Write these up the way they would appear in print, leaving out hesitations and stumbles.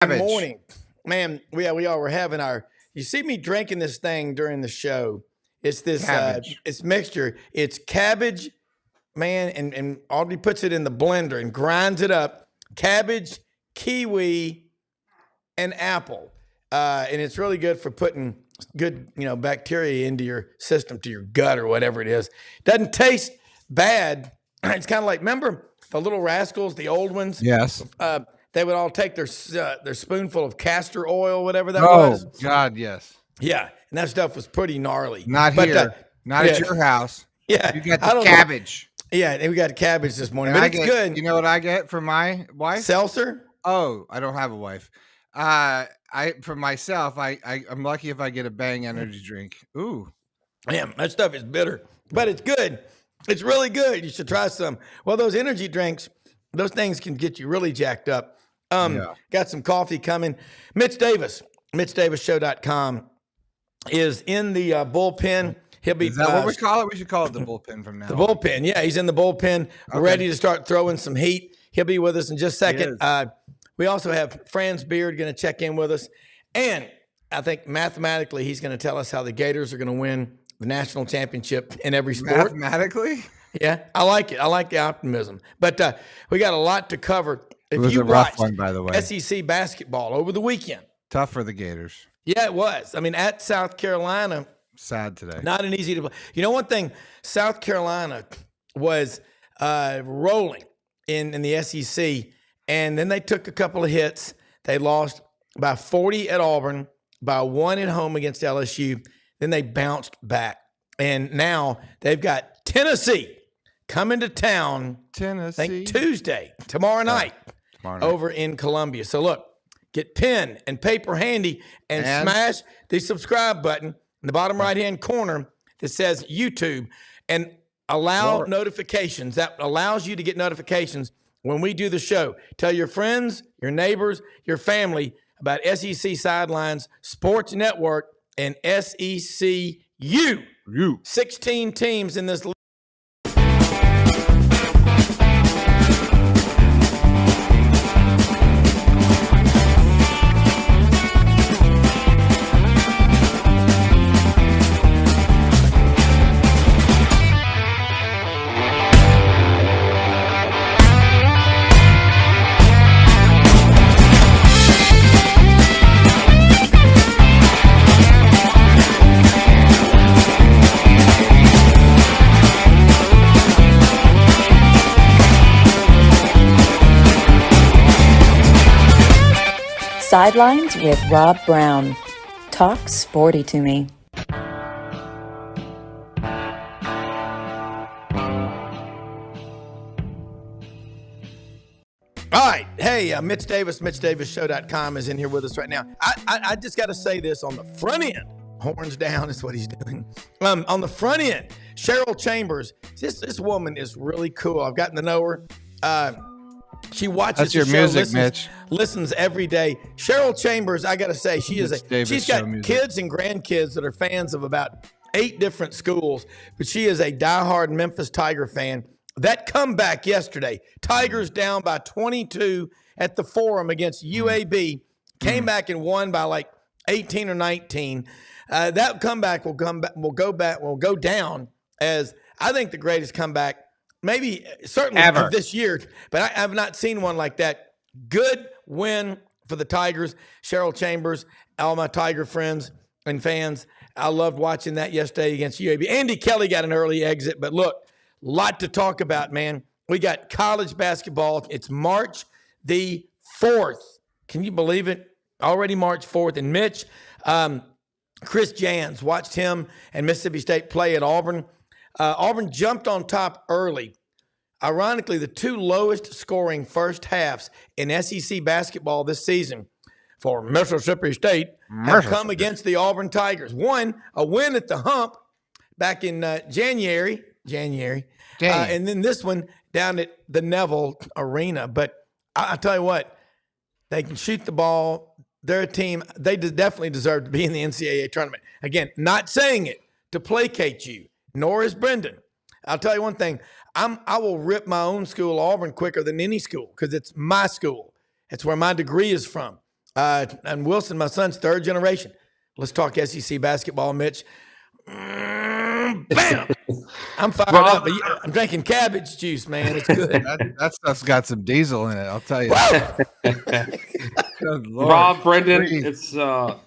Good Cabbage. morning, man. We all were having our. You see me drinking this thing during the show. It's this. Cabbage. It's mixture. It's cabbage, man, and Audrey puts it in the blender and grinds it up. Cabbage, kiwi, and apple, and it's really good for putting good, bacteria into your system, to your gut or whatever it is. Doesn't taste bad. It's kind of like, remember the Little Rascals, the old ones? Yes. They would all take their spoonful of castor oil, whatever that was. Oh, God, yes. Yeah, and that stuff was pretty gnarly. Not here. Not at your house. Yeah. You got the cabbage. Yeah, and we got cabbage this morning, And but it's good. You know what I get for my wife? Seltzer? Oh, I don't have a wife. For myself, I'm lucky if I get a Bang energy drink. Ooh. Man, that stuff is bitter, but it's good. It's really good. You should try some. Well, those energy drinks, those things can get you really jacked up. Got some coffee coming. Mitch Davis, MitchDavisShow.com is in the bullpen. He'll be. Is that what we call it? We should call it the bullpen from now on. The bullpen, yeah. He's in the bullpen, ready to start throwing some heat. He'll be with us in just a second. We also have FRS Beard going to check in with us. And I think mathematically he's going to tell us how the Gators are going to win the national championship in every sport. Mathematically? Yeah, I like it. I like the optimism. But we got a lot to cover. It was a rough one, by the way. SEC basketball over the weekend. Tough for the Gators. Yeah, it was. I mean, at South Carolina. Sad today. Not an easy to play. You know, one thing, South Carolina was rolling in the SEC, and then they took a couple of hits. They lost by 40 at Auburn, by 1 at home against LSU. Then they bounced back. And now they've got Tennessee coming to town, I think Tuesday, tomorrow night, over in Columbia. So look, get pen and paper handy and smash the subscribe button in the bottom right-hand corner that says YouTube and allow notifications. That allows you to get notifications when we do the show. Tell your friends, your neighbors, your family about SEC Sidelines Sports Network and SECU. 16 teams in this league. Sidelines with Rob Browne. Talk sporty to me. All right. Hey, Mitch Davis, MitchDavisShow.com is in here with us right now. I just got to say this on the front end. Horns down is what he's doing. On the front end, Cheryl Chambers. This woman is really cool. I've gotten to know her. She watches the show, listens every day. Cheryl Chambers, I got to say, she's got kids and grandkids that are fans of about 8 different schools, but she is a diehard Memphis Tiger fan. That comeback yesterday, Tigers down by 22 at the Forum against UAB, came back and won by like 18 or 19. That comeback will go down as I think the greatest comeback. Maybe certainly of this year, but I have not seen one like that. Good win for the Tigers. Cheryl Chambers, all my Tiger friends and fans. I loved watching that yesterday against UAB. Andy Kelly got an early exit, but look, lot to talk about, man. We got college basketball. It's March the 4th. Can you believe it? Already March 4th. And Mitch, Chris Jans, watched him and Mississippi State play at Auburn. Auburn jumped on top early. Ironically, the 2 lowest scoring first halves in SEC basketball this season for Mississippi State have come against the Auburn Tigers. One, a win at the Hump back in January, and then this one down at the Neville Arena. But I tell you what, they can shoot the ball. They're a team. They definitely deserve to be in the NCAA tournament. Again, not saying it to placate you, nor is Brenden. I'll tell you one thing. I will rip my own school, Auburn, quicker than any school because it's my school. It's where my degree is from. And Wilson, my son's third generation. Let's talk SEC basketball, Mitch. Bam! I'm fired up. I'm drinking cabbage juice, man. It's good. That stuff's got some diesel in it, I'll tell you. Good Lord. Rob, Brenden,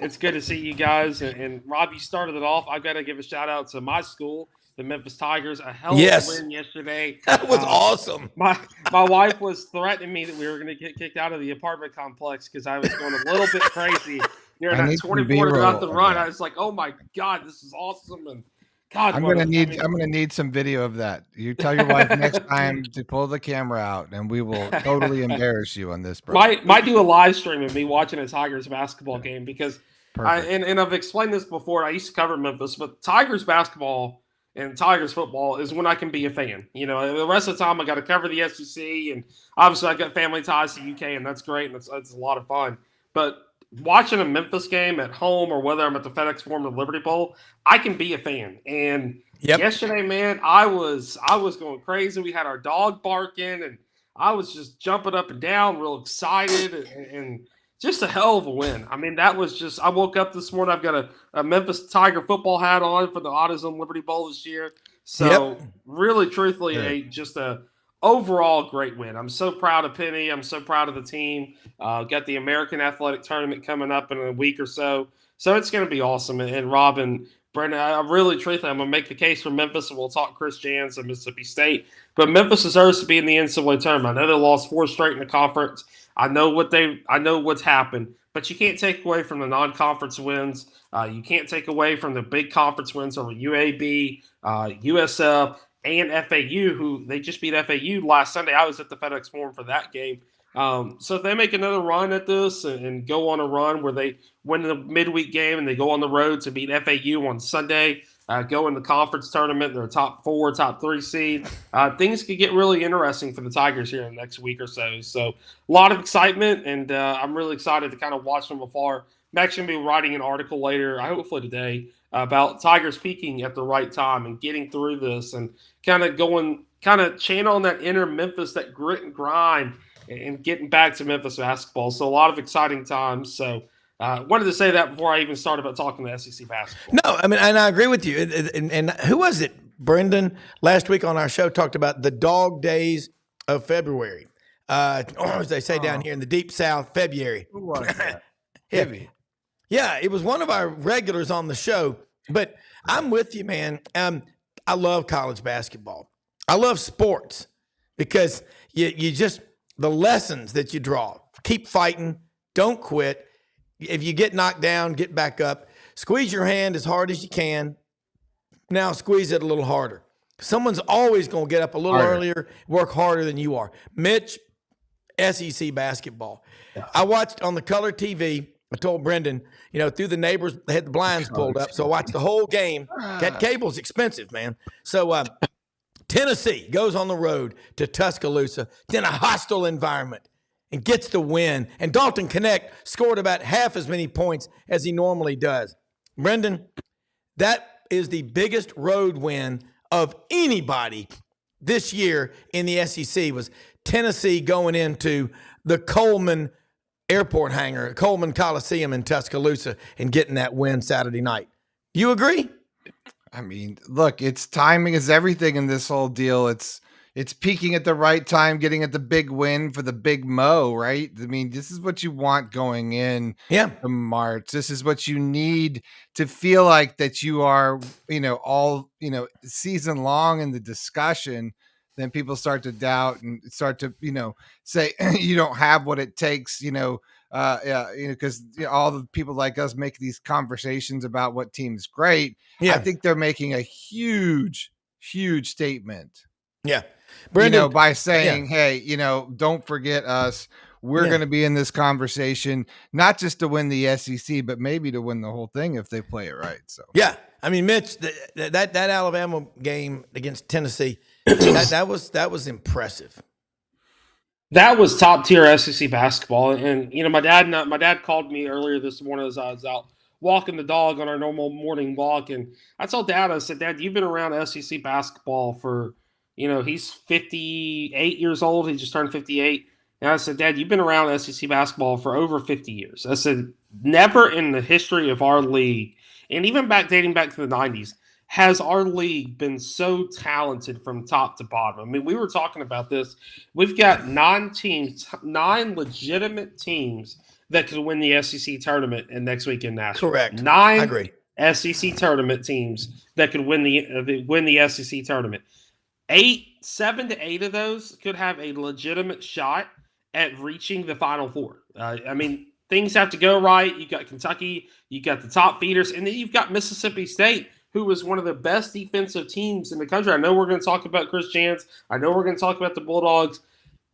it's good to see you guys. And Rob, you started it off. I've got to give a shout out to my school, the Memphis Tigers. A hell of a win yesterday. That was awesome. My wife was threatening me that we were going to get kicked out of the apartment complex because I was going a little bit crazy. You're not 24 to go out the run. I was like, oh my God, this is awesome. And God, I'm gonna need some video of that. You tell your wife next time to pull the camera out, and we will totally embarrass you on this. Might do a live stream of me watching a Tigers basketball game because and I've explained this before. I used to cover Memphis, but Tigers basketball and Tigers football is when I can be a fan. You know, the rest of the time I got to cover the SEC, and obviously I got family ties to UK, and that's great, and it's a lot of fun. But watching a Memphis game at home or whether I'm at the FedEx Forum or Liberty Bowl, I can be a fan. And yesterday, man, I was going crazy. We had our dog barking, and I was just jumping up and down, real excited, and just a hell of a win. I mean, that was just – I woke up this morning. I've got a Memphis Tiger football hat on for the AutoZone Liberty Bowl this year. So really, truthfully, just a overall great win. I'm so proud of Penny. I'm so proud of the team. Got the American Athletic Tournament coming up in a week or so. So it's going to be awesome. And Rob and Brenden, I really, truthfully, I'm going to make the case for Memphis, and we'll talk Chris Jans and Mississippi State. But Memphis deserves to be in the NCAA tournament. I know they lost 4 straight in the conference. I know what's happened. But you can't take away from the non-conference wins. You can't take away from the big conference wins over UAB, USF, and FAU, who they just beat FAU last Sunday. I was at the FedEx Forum for that game. So if they make another run at this and go on a run where they win the midweek game and they go on the road to beat FAU on Sunday, go in the conference tournament, they're a top 4, top 3 seed, things could get really interesting for the Tigers here in the next week or so. So a lot of excitement, and I'm really excited to kind of watch from afar. I'm actually going to be writing an article later, hopefully today, about Tigers peaking at the right time and getting through this and kind of channeling that inner Memphis, that grit and grind, and getting back to Memphis basketball. So a lot of exciting times. So wanted to say that before I even started about talking to SEC basketball. No, I mean, and I agree with you. And who was it? Brenden last week on our show talked about the dog days of February. Or as they say down here in the deep South, February. Who was that? Heavy. Yeah, it was one of our regulars on the show. But I'm with you, man. I love college basketball. I love sports because you just – the lessons that you draw. Keep fighting. Don't quit. If you get knocked down, get back up. Squeeze your hand as hard as you can. Now squeeze it a little harder. Someone's always going to get up a little earlier, work harder than you are. Mitch, SEC basketball. Yeah. I watched on the color TV. I told Brenden, through the neighbors, they had the blinds pulled up. So I watched the whole game. That cable's expensive, man. So Tennessee goes on the road to Tuscaloosa, in a hostile environment, and gets the win. And Dalton Knecht scored about half as many points as he normally does. Brenden, that is the biggest road win of anybody this year in the SEC, was Tennessee going into the Coleman Airport hangar, Coleman Coliseum in Tuscaloosa, and getting that win Saturday night. You agree? I mean, look, it's timing is everything in this whole deal. It's peaking at the right time, getting at the big win for the big mo, right? I mean, this is what you want going in to March. This is what you need to feel like that you are, all, season long in the discussion. Then people start to doubt and start to, say you don't have what it takes, because all the people like us make these conversations about what team's great. Yeah. I think they're making a huge, huge statement. Yeah. Brenden, by saying, hey, don't forget us. We're going to be in this conversation, not just to win the SEC, but maybe to win the whole thing if they play it right. So I mean, Mitch, that Alabama game against Tennessee, that was impressive. That was top tier SEC basketball, and my dad called me earlier this morning as I was out walking the dog on our normal morning walk, and I told Dad, I said, Dad, you've been around SEC basketball for, he's 58 years old. He just turned 58. And I said, Dad, you've been around SEC basketball for over 50 years. I said, never in the history of our league, and even dating back to the 90s, has our league been so talented from top to bottom. I mean, we were talking about this. We've got 9 legitimate teams that could win the SEC tournament and next week in Nashville. Correct. 9 I agree. SEC tournament teams that could win the SEC tournament. 7 to 8 of those could have a legitimate shot at reaching the Final Four. I mean, things have to go right. You got Kentucky, you got the top feeders, and then you've got Mississippi State, who was one of the best defensive teams in the country. I know we're going to talk about Chris Jans. I know we're going to talk about the Bulldogs.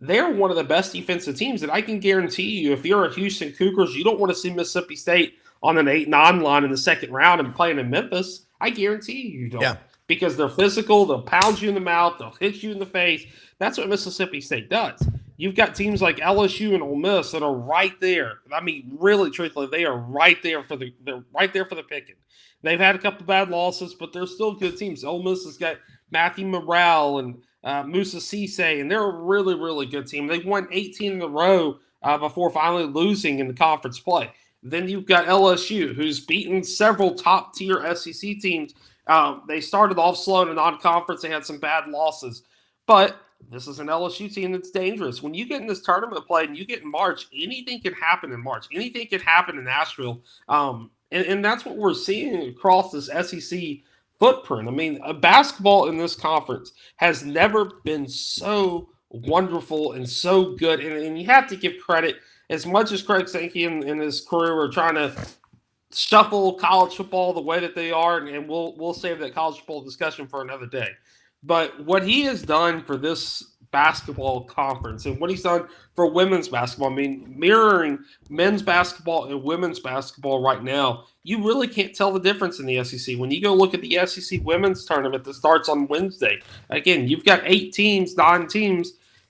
They're one of the best defensive teams, and I can guarantee you, if you're a Houston Cougars, you don't want to see Mississippi State on an 8-9 line in the second round and playing in Memphis. I guarantee you don't. Yeah. Because they're physical, they'll pound you in the mouth, they'll hit you in the face. That's what Mississippi State does. You've got teams like LSU and Ole Miss that are right there. I mean, really, truthfully, they are right there for the picking. They've had a couple bad losses, but they're still good teams. Ole Miss has got Matthew Morrell and Musa Cisse, and they're a really, really good team. They've won 18 in a row before finally losing in the conference play. Then you've got LSU, who's beaten several top-tier SEC teams. They started off slow in a non-conference. They had some bad losses. But this is an LSU team that's dangerous. When you get in this tournament play and you get in March, anything can happen in March. Anything can happen in Nashville. And that's what we're seeing across this SEC footprint. I mean, basketball in this conference has never been so wonderful and so good. And you have to give credit, as much as Craig Sankey and his crew are trying to shuffle college football the way that they are, and we'll save that college football discussion for another day. But what he has done for this basketball conference and what he's done for women's basketball, I mean, mirroring men's basketball and women's basketball right now, you really can't tell the difference in the SEC. When you go look at the SEC women's tournament that starts on Wednesday, again, you've got 9 teams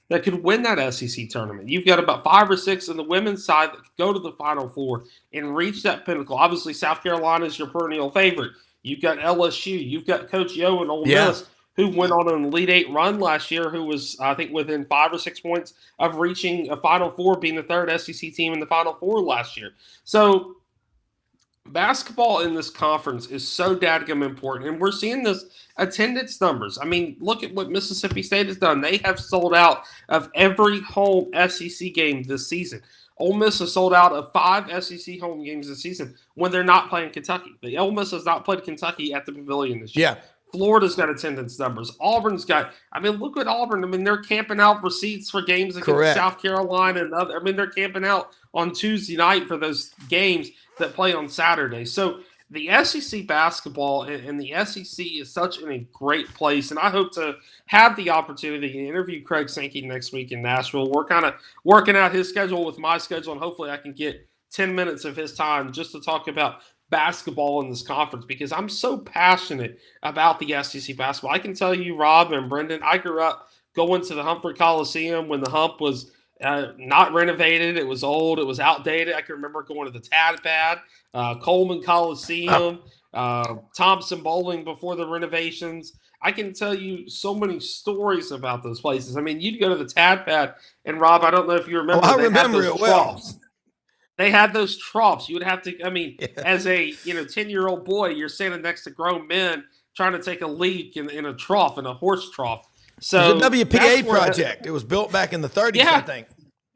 that could win that SEC tournament. You've got about 5 or 6 on the women's side that could go to the Final Four and reach that pinnacle. Obviously, South Carolina is your perennial favorite. You've got LSU. You've got Coach Yo and Ole Miss, who went on an Elite 8 run last year, who was, I think, within 5 or 6 points of reaching a Final Four, being the 3rd SEC team in the Final Four last year. So basketball in this conference is so dadgum important, and we're seeing this attendance numbers. I mean, look at what Mississippi State has done. They have sold out of every home SEC game this season. Ole Miss has sold out of 5 SEC home games this season when they're not playing Kentucky. The Ole Miss has not played Kentucky at the Pavilion this year. Yeah. Florida's got attendance numbers. Auburn's got, I mean, look at Auburn. I mean, they're camping out receipts for games against South Carolina and other. I mean, they're camping out on Tuesday night for those games that play on Saturday. So the SEC basketball and the SEC is such a great place, and I hope to have the opportunity to interview Craig Sankey next week in Nashville. We're kind of working out his schedule with my schedule, and hopefully I can get 10 minutes of his time just to talk about basketball in this conference, because I'm so passionate about the SEC basketball. I can tell you, Rob and Brenden, I grew up going to the Humphrey Coliseum when the Hump was not renovated. It was old. It was outdated. I can remember going to the Tad Pad, Coleman Coliseum, Thompson Bowling before the renovations. I can tell you so many stories about those places. I mean, you'd go to the Tad Pad, and Rob, I don't know if you remember. I remember it well. They had those troughs. You would have to, I mean, as a 10-year-old boy, you're standing next to grown men trying to take a leak in a trough, in a horse trough. So it was a WPA project. It was built back in the 30s, I think.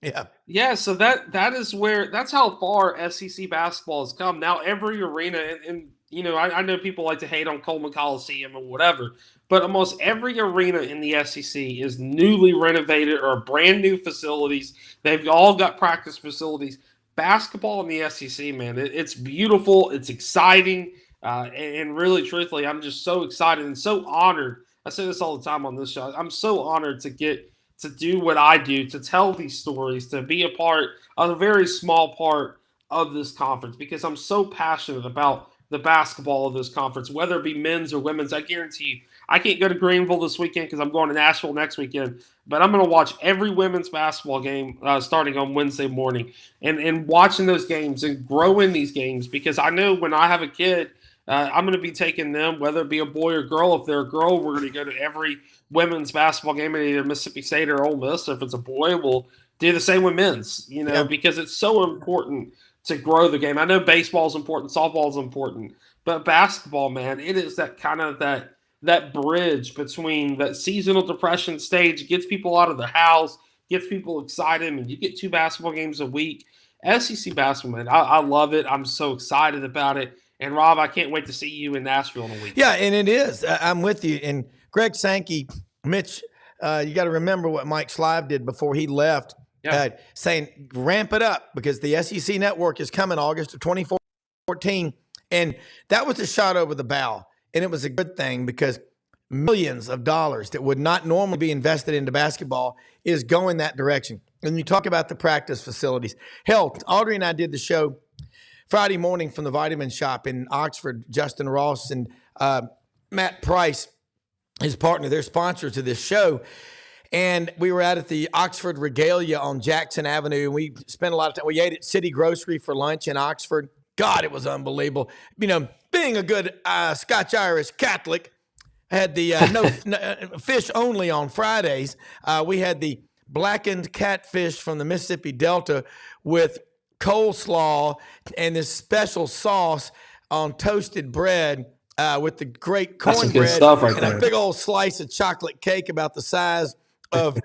Yeah. Yeah, so that's how far SEC basketball has come. Now every arena, and I know people like to hate on Coleman Coliseum and whatever, but almost every arena in the SEC is newly renovated or brand new facilities. They've all got practice facilities. Basketball in the SEC, man, it's beautiful. It's exciting. And really, truthfully, I'm just so excited and so honored. I say this all the time on this show. I'm so honored to get to do what I do, to tell these stories, to be a part of a very small part of this conference, because I'm so passionate about the basketball of this conference, whether it be men's or women's. I guarantee you, I can't go to Greenville this weekend because I'm going to Nashville next weekend, but I'm going to watch every women's basketball game starting on Wednesday morning and watching those games and growing these games, because I know when I have a kid, I'm going to be taking them, whether it be a boy or girl. If they're a girl, we're going to go to every women's basketball game at either Mississippi State or Ole Miss. If it's a boy, we'll do the same with men's, because it's so important to grow the game. I know baseball is important, softball is important, but basketball, man, it is that kind of that bridge between that seasonal depression stage, gets people out of the house, gets people excited, and you get 2 basketball games a week. SEC basketball, man, I love it. I'm so excited about it. And Rob, I can't wait to see you in Nashville in a week. Yeah, and it is. I'm with you. And Greg Sankey, Mitch, you got to remember what Mike Slive did before he left, saying ramp it up because the SEC Network is coming August of 2014. And that was a shot over the bow. And it was a good thing because millions of dollars that would not normally be invested into basketball is going that direction. And you talk about the practice facilities. Hell, Audrey and I did the show Friday morning from the Vitamin Shop in Oxford. Justin Ross and Matt Price, his partner, they're sponsors of this show. And we were out at the Oxford Regalia on Jackson Avenue, and we spent a lot of time. We ate at City Grocery for lunch in Oxford. God, it was unbelievable. Being a good Scotch-Irish Catholic, I had the no fish only on Fridays. We had the blackened catfish from the Mississippi Delta with coleslaw and this special sauce on toasted bread with the great cornbread and a big old slice of chocolate cake about the size of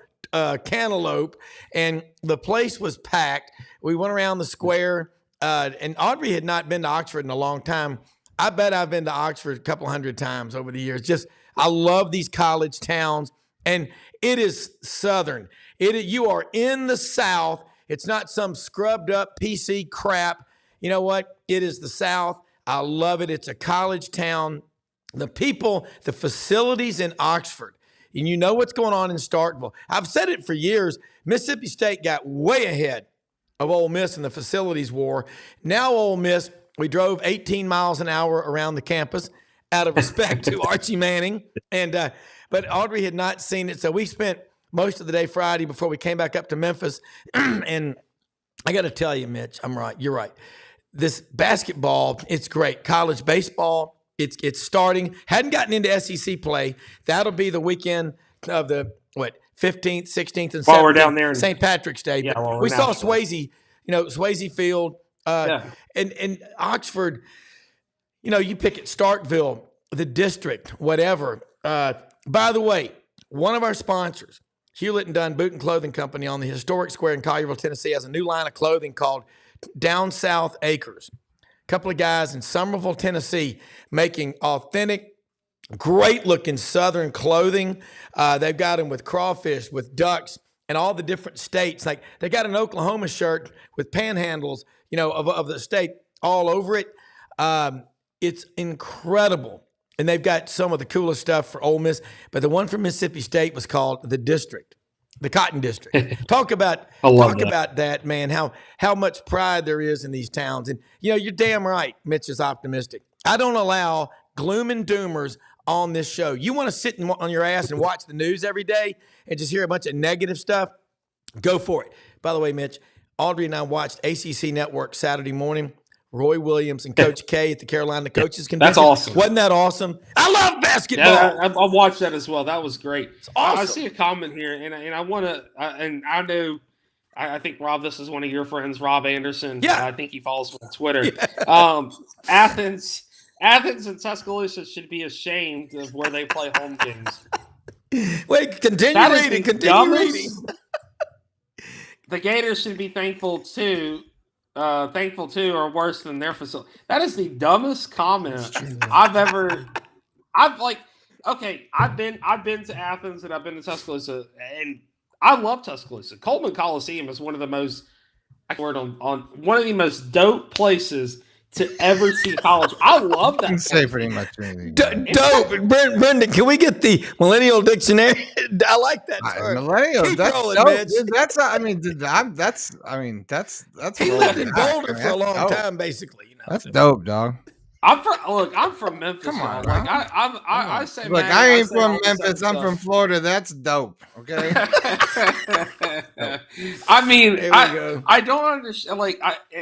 cantaloupe. And the place was packed. We went around the square, and Audrey had not been to Oxford in a long time. I bet I've been to Oxford a couple hundred times over the years. I love these college towns, and it is Southern. You are in the South. It's not some scrubbed up PC crap. You know what? It is the South. I love it. It's a college town. The people, the facilities in Oxford, and you know what's going on in Starkville. I've said it for years. Mississippi State got way ahead of Ole Miss in the facilities war. Now Ole Miss, we drove 18 miles an hour around the campus out of respect to Archie Manning. But Audrey had not seen it, so we spent most of the day Friday before we came back up to Memphis. And I got to tell you, Mitch, I'm right. You're right. This basketball, it's great. College baseball, it's starting. Hadn't gotten into SEC play. That'll be the weekend of the 15th, 16th, and 17th. While we're down there in St. Patrick's Day. Yeah, we saw Swayze, Swayze Field, and Oxford. You pick it, Starkville, the district, whatever. By the way, one of our sponsors, Hewlett and Dunn Boot and Clothing Company on the historic square in Collierville, Tennessee, has a new line of clothing called Down South Acres. A couple of guys in Summerville, Tennessee, making authentic, great-looking Southern clothing. They've got them with crawfish, with ducks, and all the different states. Like they got an Oklahoma shirt with panhandles, of the state all over it. It's incredible. And they've got some of the coolest stuff for Ole Miss. But the one from Mississippi State was called the District, the Cotton District. Talk about that, man, how much pride there is in these towns. And, you're damn right, Mitch is optimistic. I don't allow gloom and doomers on this show. You want to sit on your ass and watch the news every day and just hear a bunch of negative stuff? Go for it. By the way, Mitch, Audrey and I watched ACC Network Saturday morning. Roy Williams and Coach K at the Carolina Coaches Convention. That's awesome. Wasn't that awesome? I love basketball. Yeah, I watched that as well. That was great. It's awesome. I see a comment here, and I want to, and I know, I think, Rob, this is one of your friends, Rob Anderson. Yeah. I think he follows me on Twitter. Yeah. Athens and Tuscaloosa should be ashamed of where they play home games. Wait, continue reading. The Gators should be thankful too, or worse than their facility. That is the dumbest comment I've been to Athens and I've been to Tuscaloosa, and I love Tuscaloosa. Coleman Coliseum is one of the most one of the most dope places to ever see college. I love that. You can say pretty much anything. Dope. Brenden, can we get the Millennial Dictionary? I like that term. Millennial. Keep that's rolling, dope, Mitch. Dude, that's He lived in Boulder for a long time, basically. That's dope, dog. I'm from Memphis. Come on, like I say. Look, man, I ain't say from Memphis. I'm from Florida. That's dope. Okay. I mean, go. I don't understand.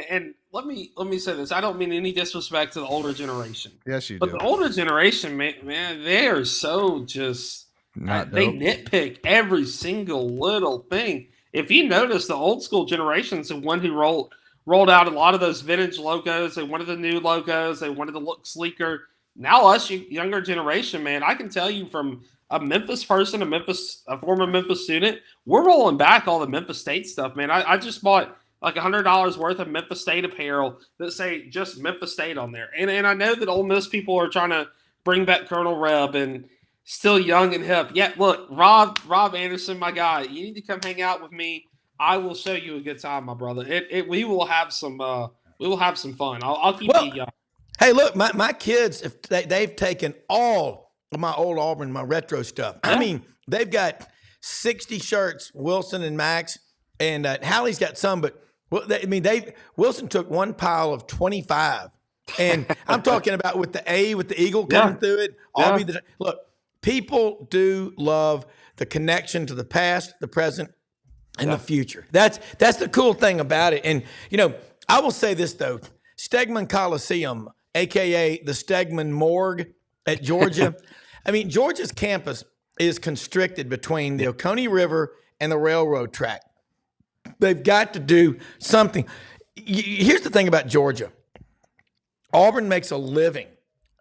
And let me say this. I don't mean any disrespect to the older generation. Yes, you do. But the older generation, man, they are so just. Not they dope. nitpick every single little thing. if you notice, the old school generations, the one who rolled out a lot of those vintage logos. They wanted the new logos. They wanted to look sleeker. Now us younger generation, man, I can tell you from a Memphis person, a former Memphis student, we're rolling back all the Memphis State stuff, man. I just bought like $100 worth of Memphis State apparel that say just Memphis State on there. And I know that Ole Miss people are trying to bring back Colonel Reb and still young and hip. Yeah, look, Rob Anderson, my guy, you need to come hang out with me. I will show you a good time, my brother. We will have some fun. I'll keep you young. Hey, look, my kids, if they've taken all of my old Auburn, my retro stuff. Yeah. I mean, they've got 60 shirts, Wilson and Max, and Hallie's got some, but Wilson took one pile of 25, and I'm talking about with the eagle coming through it. Look, people do love the connection to the past, the present, and the future. That's the cool thing about it. And I will say this though, Stegman Coliseum, aka the Stegman Morgue at Georgia. I mean, Georgia's campus is constricted between the Oconee River and the railroad track. They've got to do something. Here's the thing about Georgia. Auburn makes a living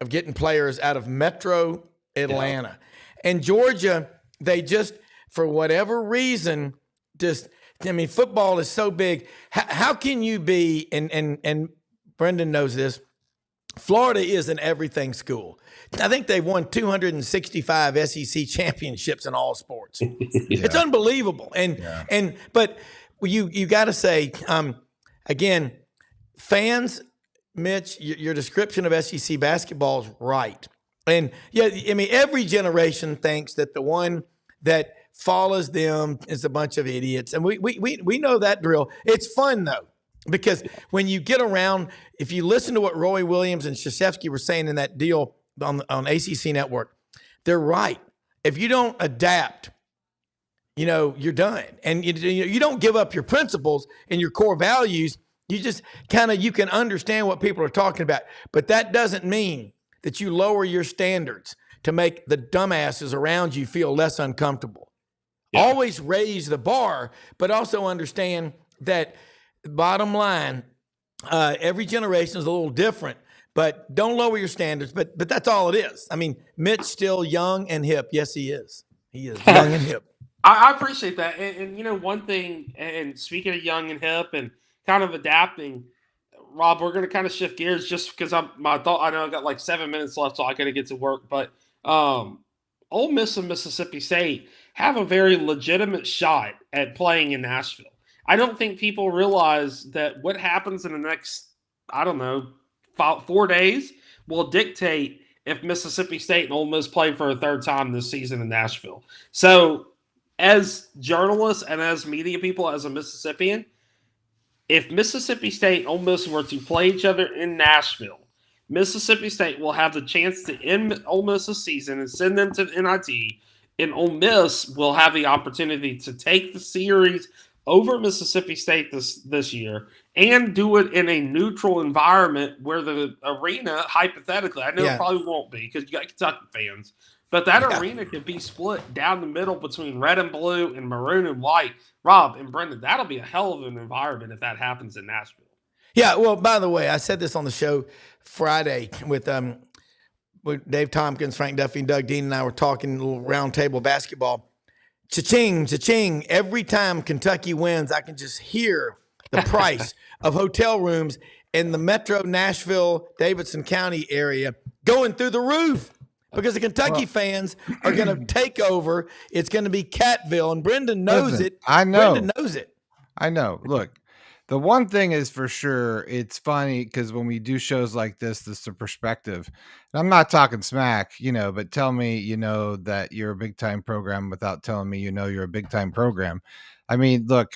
of getting players out of metro Atlanta. Yeah. And Georgia, they just, for whatever reason, football is so big. How can you be, and Brenden knows this, Florida is an everything school. I think they've won 265 SEC championships in all sports. It's unbelievable. But you got to say, again, fans, Mitch, your description of SEC basketball is right. And every generation thinks that the one that follows them is a bunch of idiots. And we know that drill. It's fun though, because when you get around, if you listen to what Roy Williams and Krzyzewski were saying in that deal on ACC Network, they're right. If you don't adapt, you're done. And you don't give up your principles and your core values. You just you can understand what people are talking about. But that doesn't mean that you lower your standards to make the dumbasses around you feel less uncomfortable. Yeah. Always raise the bar, but also understand that bottom line, every generation is a little different, but don't lower your standards. But that's all it is. I mean, Mitch still young and hip. Yes, he is. He is young and hip. I appreciate that. And one thing, and speaking of young and hip and kind of adapting, Rob, we're going to kind of shift gears just because I know I got like 7 minutes left, so I got to get to work. But Ole Miss and Mississippi State have a very legitimate shot at playing in Nashville. I don't think people realize that what happens in the next, 4 days will dictate if Mississippi State and Ole Miss play for a third time this season in Nashville. So as journalists and as media people, as a Mississippian, if Mississippi State and Ole Miss were to play each other in Nashville, Mississippi State will have the chance to end Ole Miss's season and send them to the NIT, and Ole Miss will have the opportunity to take the series over Mississippi State this year and do it in a neutral environment where the arena, hypothetically, I know it probably won't be because you got Kentucky fans, but that arena could be split down the middle between red and blue and maroon and white. Rob and Brenden, that'll be a hell of an environment if that happens in Nashville. Yeah, well, by the way, I said this on the show Friday with Dave Tompkins, Frank Duffy, and Doug Dean, and I were talking a little round table basketball. Cha-ching, cha-ching. Every time Kentucky wins, I can just hear the price of hotel rooms in the metro Nashville, Davidson County area going through the roof because the Kentucky fans are going to take over. It's going to be Catville, and Brenden knows it. I know. Brenden knows it. I know. Look, the one thing is for sure, it's funny because when we do shows like this is the perspective. And I'm not talking smack, but tell me, that you're a big time program without telling me, you're a big time program. I mean, look,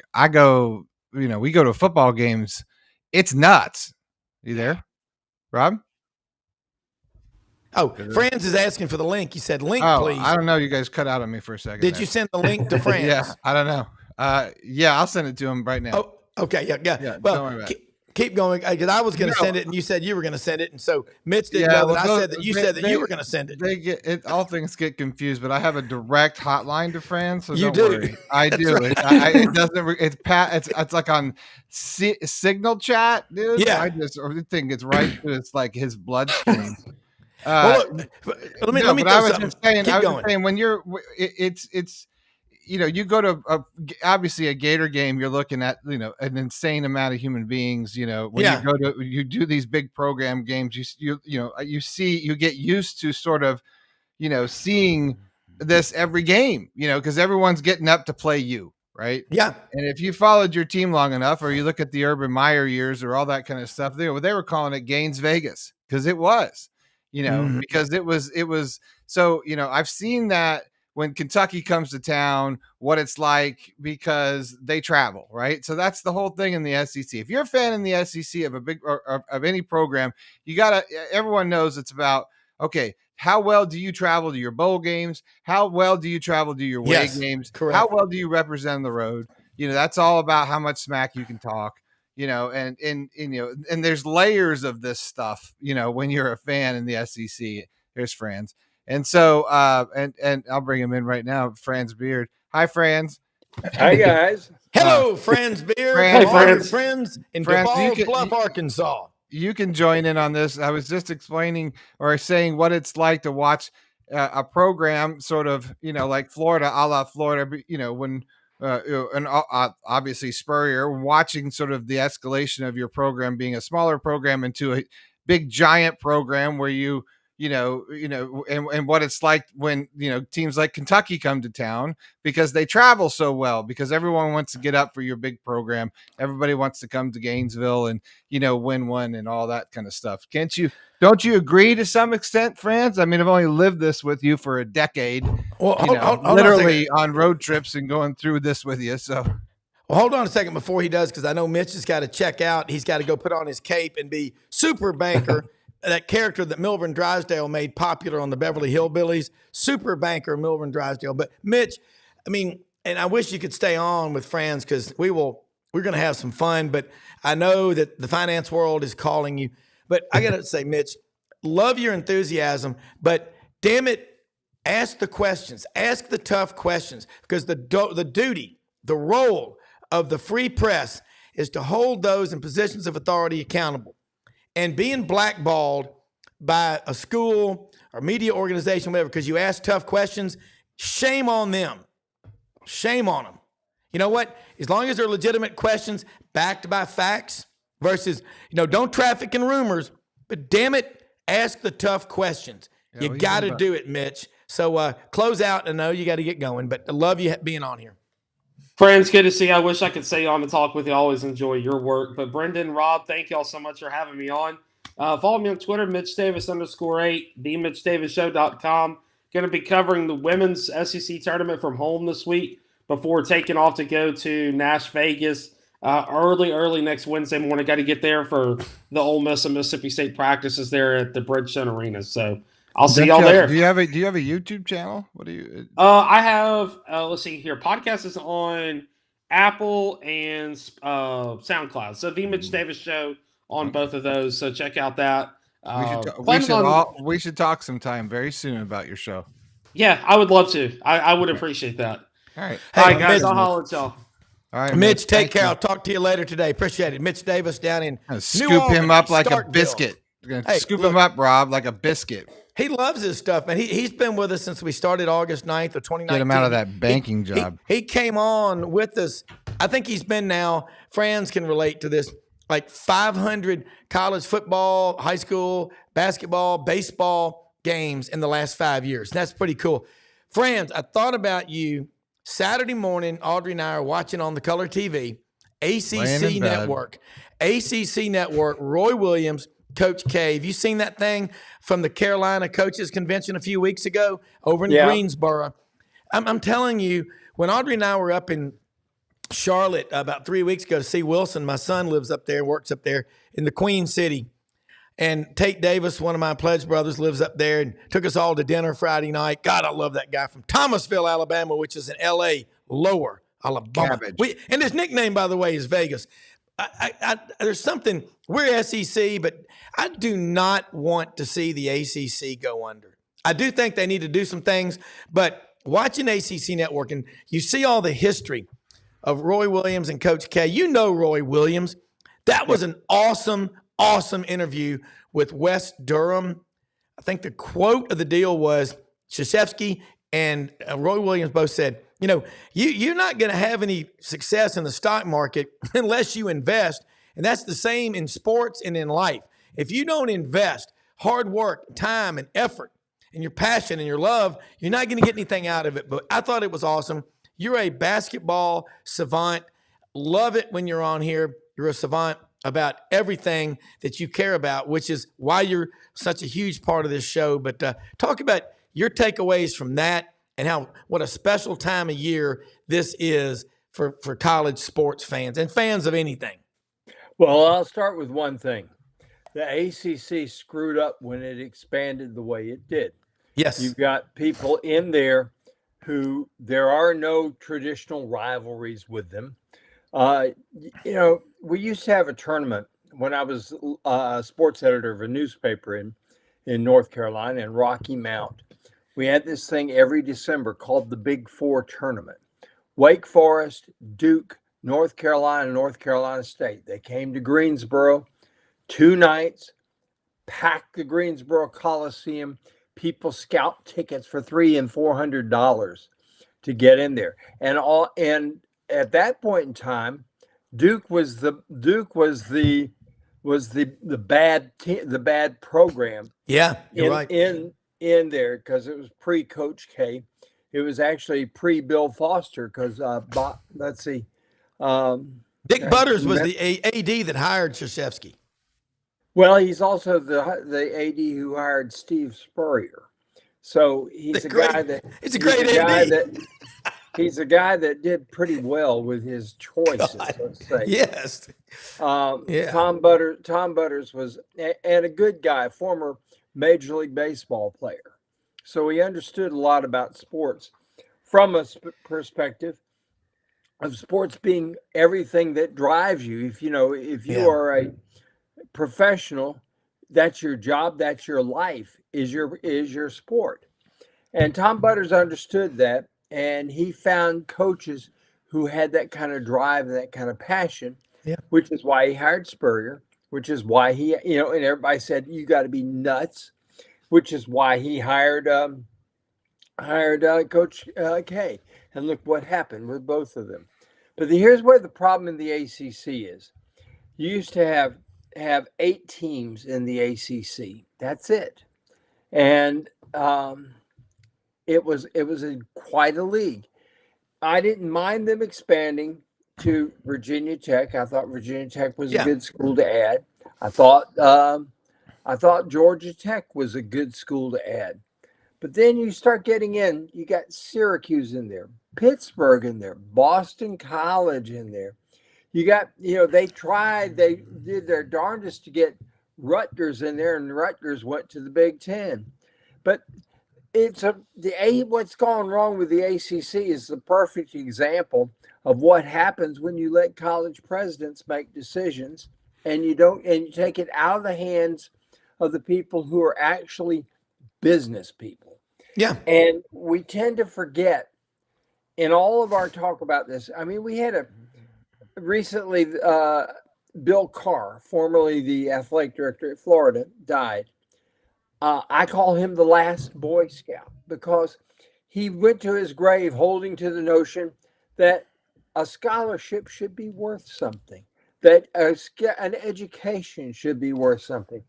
we go to football games. It's nuts. You there, Rob? Oh, Franz is asking for the link. He said, link, please. I don't know. You guys cut out on me for a second. Did you send the link to Franz? Yeah, I don't know. I'll send it to him right now. Oh, okay. Yeah. Well, keep going because I was going to send it and you said you were going to send it, and so Mitch didn't go. But I said that you said that you were going to send it. All things get confused, but I have a direct hotline to Fran, so you don't do. worry. I do. Right. It doesn't. It's like on Signal Chat, dude. Yeah. I think it's right to his bloodstream. Well, look, let me but do I was something. just saying. Keep I was going. just saying when it's. You go to obviously a Gator game, you're looking at, an insane amount of human beings, when you do these big program games, you get used to sort of, seeing this every game, because everyone's getting up to play you. Right. Yeah. And if you followed your team long enough, or you look at the Urban Meyer years or all that kind of stuff, they were calling it Gaines Vegas because it was, because it was. So, I've seen that when Kentucky comes to town, what it's like because they travel, right? So that's the whole thing in the SEC. If you're a fan in the SEC of a big or of any program, everyone knows it's about, okay, how well do you travel to your bowl games? How well do you travel to your away games? Correct. How well do you represent the road? That's all about how much smack you can talk, and there's layers of this stuff, when you're a fan in the SEC. Here's Franz. And so, and I'll bring him in right now, Franz Beard. Hi, Franz. Hi, guys. Hello, Franz Beard. Franz. All your friends in Franz, Bluff, Arkansas. You can join in on this. I was just explaining or saying what it's like to watch a program sort of, like Florida, a la Florida, when and obviously Spurrier, watching sort of the escalation of your program being a smaller program into a big, giant program where and what it's like when, teams like Kentucky come to town because they travel so well, because everyone wants to get up for your big program. Everybody wants to come to Gainesville and, win one and all that kind of stuff. Don't you agree to some extent, Franz? I mean, I've only lived this with you for a decade, literally on road trips and going through this with you. So. Well, hold on a second before he does, because I know Mitch has got to check out. He's got to go put on his cape and be super banker. That character that Milburn Drysdale made popular on the Beverly Hillbillies, super banker Milburn Drysdale. But Mitch, I mean, and I wish you could stay on with Franz because we're going to have some fun. But I know that the finance world is calling you. But I got to say, Mitch, love your enthusiasm. But damn it, ask the questions, ask the tough questions, because the duty, the role of the free press is to hold those in positions of authority accountable. And being blackballed by a school or media organization, whatever, because you ask tough questions, shame on them. Shame on them. You know what? As long as they're legitimate questions backed by facts versus, don't traffic in rumors, but damn it, ask the tough questions. Yeah, you got to do it, Mitch. So close out. I know you got to get going, but I love you being on here. Friends, good to see you. I wish I could stay on to talk with you. I always enjoy your work. But Brenden, Rob, thank y'all so much for having me on. Follow me on Twitter, Mitch Davis _8, themitchdavisshow.com. Going to be covering the women's SEC tournament from home this week before taking off to go to Nash Vegas early next Wednesday morning. Got to get there for the Ole Miss and Mississippi State practices there at the Bridgestone Arena. So I'll see y'all there. Do you have a YouTube channel? What do you? I have. Let's see here. Podcast is on Apple and SoundCloud. So the Mitch Davis Show on both of those. So check out that. We should talk sometime very soon about your show. Yeah, I would love to. I would appreciate that. All right. All right, guys. I'll holler at y'all. All right, Mitch, take care. I'll talk to you later today. Appreciate it. Mitch Davis down in Scoop him up like a biscuit. Scoop him up, Rob, like a biscuit. He loves his stuff, man. He's been with us since we started August 9th of 2019. Get him out of that banking job. He came on with us. I think he's been now, Franz can relate to this, like 500 college football, high school, basketball, baseball games in the last 5 years. That's pretty cool. Franz, I thought about you Saturday morning. Audrey and I are watching on the Color TV, ACC Network. ACC Network, Roy Williams, Coach K. Have you seen that thing from the Carolina Coaches Convention a few weeks ago over in Greensboro? I'm telling you, when Audrey and I were up in Charlotte about 3 weeks ago to see Wilson, my son lives up there, works up there in the Queen City. And Tate Davis, one of my pledge brothers, lives up there and took us all to dinner Friday night. God, I love that guy from Thomasville, Alabama, which is in L.A., Lower Alabama. And his nickname, by the way, is Vegas. there's something, we're SEC, but I do not want to see the ACC go under. I do think they need to do some things, but watching ACC Network and you see all the history of Roy Williams and Coach K. You know Roy Williams. That was an awesome, awesome interview with Wes Durham. I think the quote of the deal was Krzyzewski and Roy Williams both said, you know, you're not going to have any success in the stock market unless you invest. And that's the same in sports and in life. If you don't invest hard work, time, and effort, and your passion and your love, you're not going to get anything out of it. But I thought it was awesome. You're a basketball savant. Love it when you're on here. You're a savant about everything that you care about, which is why you're such a huge part of this show. But talk about your takeaways from that and what a special time of year this is for college sports fans and fans of anything. Well, I'll start with one thing. The ACC screwed up when it expanded the way it did. Yes. You've got people in there who there are no traditional rivalries with them. You know, we used to have a tournament when I was a sports editor of a newspaper in North Carolina in Rocky Mount. We had this thing every December called the Big Four Tournament. Wake Forest, Duke, North Carolina State. They came to Greensboro 2 nights, packed the Greensboro Coliseum. People scalped tickets for $300 and $400 to get in there. And at that point in time, Duke was the bad program. Yeah, you're right. In there because it was pre-Coach K. It was actually pre-Bill Foster because let's see. Dick Butters was the AD that hired Krzyzewski. Well, he's also the AD who hired Steve Spurrier. So he's a guy that did pretty well with his choices, let's say. Yes. Yeah. Tom Butters was and a good guy, former Major League Baseball player. So he understood a lot about sports from a perspective of sports being everything that drives you. If you are a professional, that's your job, that's your life, is your sport. And Tom Butters understood that, and he found coaches who had that kind of drive and that kind of passion, which is why he hired Spurrier, which is why he, and everybody said, you got to be nuts, which is why he hired Coach K. And look what happened with both of them. But here's where the problem in the ACC is. You used to have 8 teams in the ACC. That's it. And it was quite a league. I didn't mind them expanding to Virginia Tech. I thought Virginia Tech was a good school to add. I thought Georgia Tech was a good school to add. But then you start getting in, you got Syracuse in there, Pittsburgh in there, Boston College in there. You got, they did their darndest to get Rutgers in there, and Rutgers went to the Big Ten. But what's gone wrong with the ACC is the perfect example of what happens when you let college presidents make decisions and you take it out of the hands of the people who are actually business people. Yeah. And we tend to forget in all of our talk about this. I mean, we had recently Bill Carr, formerly the athletic director at Florida, died. I call him the last Boy Scout because he went to his grave holding to the notion that a scholarship should be worth something, that an education should be worth something.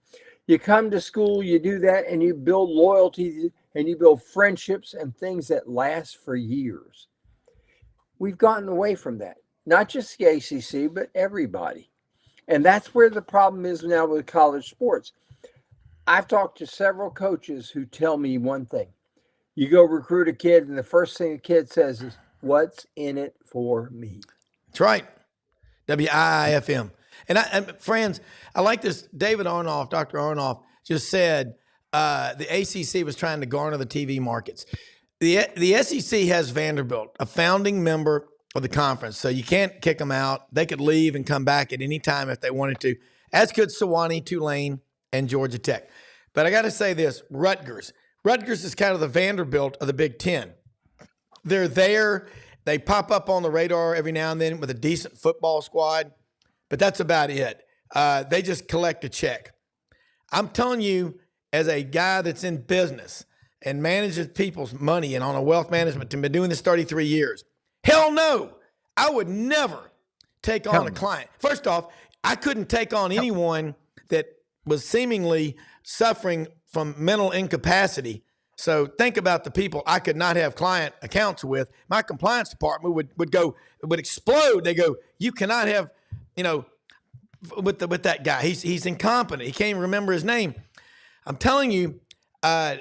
You come to school, you do that, and you build loyalty and you build friendships and things that last for years. We've gotten away from that. Not just the ACC, but everybody. And that's where the problem is now with college sports. I've talked to several coaches who tell me one thing. You go recruit a kid, and the first thing the kid says is, what's in it for me? That's right. WIIFM. And friends, I like this. David Arnoff, Dr. Arnoff, just said the ACC was trying to garner the TV markets. The SEC has Vanderbilt, a founding member of the conference. So you can't kick them out. They could leave and come back at any time if they wanted to, as could Sewanee, Tulane, and Georgia Tech. But I got to say this, Rutgers. Rutgers is kind of the Vanderbilt of the Big Ten. They're there. They pop up on the radar every now and then with a decent football squad, but that's about it. They just collect a check. I'm telling you, as a guy that's in business and manages people's money and on a wealth management team, been doing this 33 years, hell no, I would never take on a client. First off, I couldn't take on anyone that was seemingly suffering from mental incapacity. So think about the people I could not have client accounts with. My compliance department would explode. They go, you cannot have, with that guy. He's incompetent. He can't even remember his name. I'm telling you, I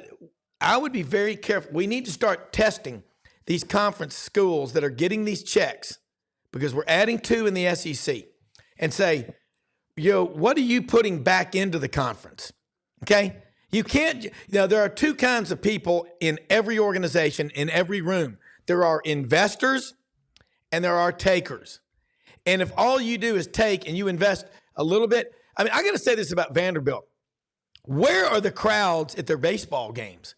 would be very careful. We need to start testing these conference schools that are getting these checks, because we're adding 2 in the SEC, and say, what are you putting back into the conference? Okay? You can't, there are 2 kinds of people in every organization, in every room. There are investors and there are takers. And if all you do is take and you invest a little bit, I got to say this about Vanderbilt. Where are the crowds at their baseball games?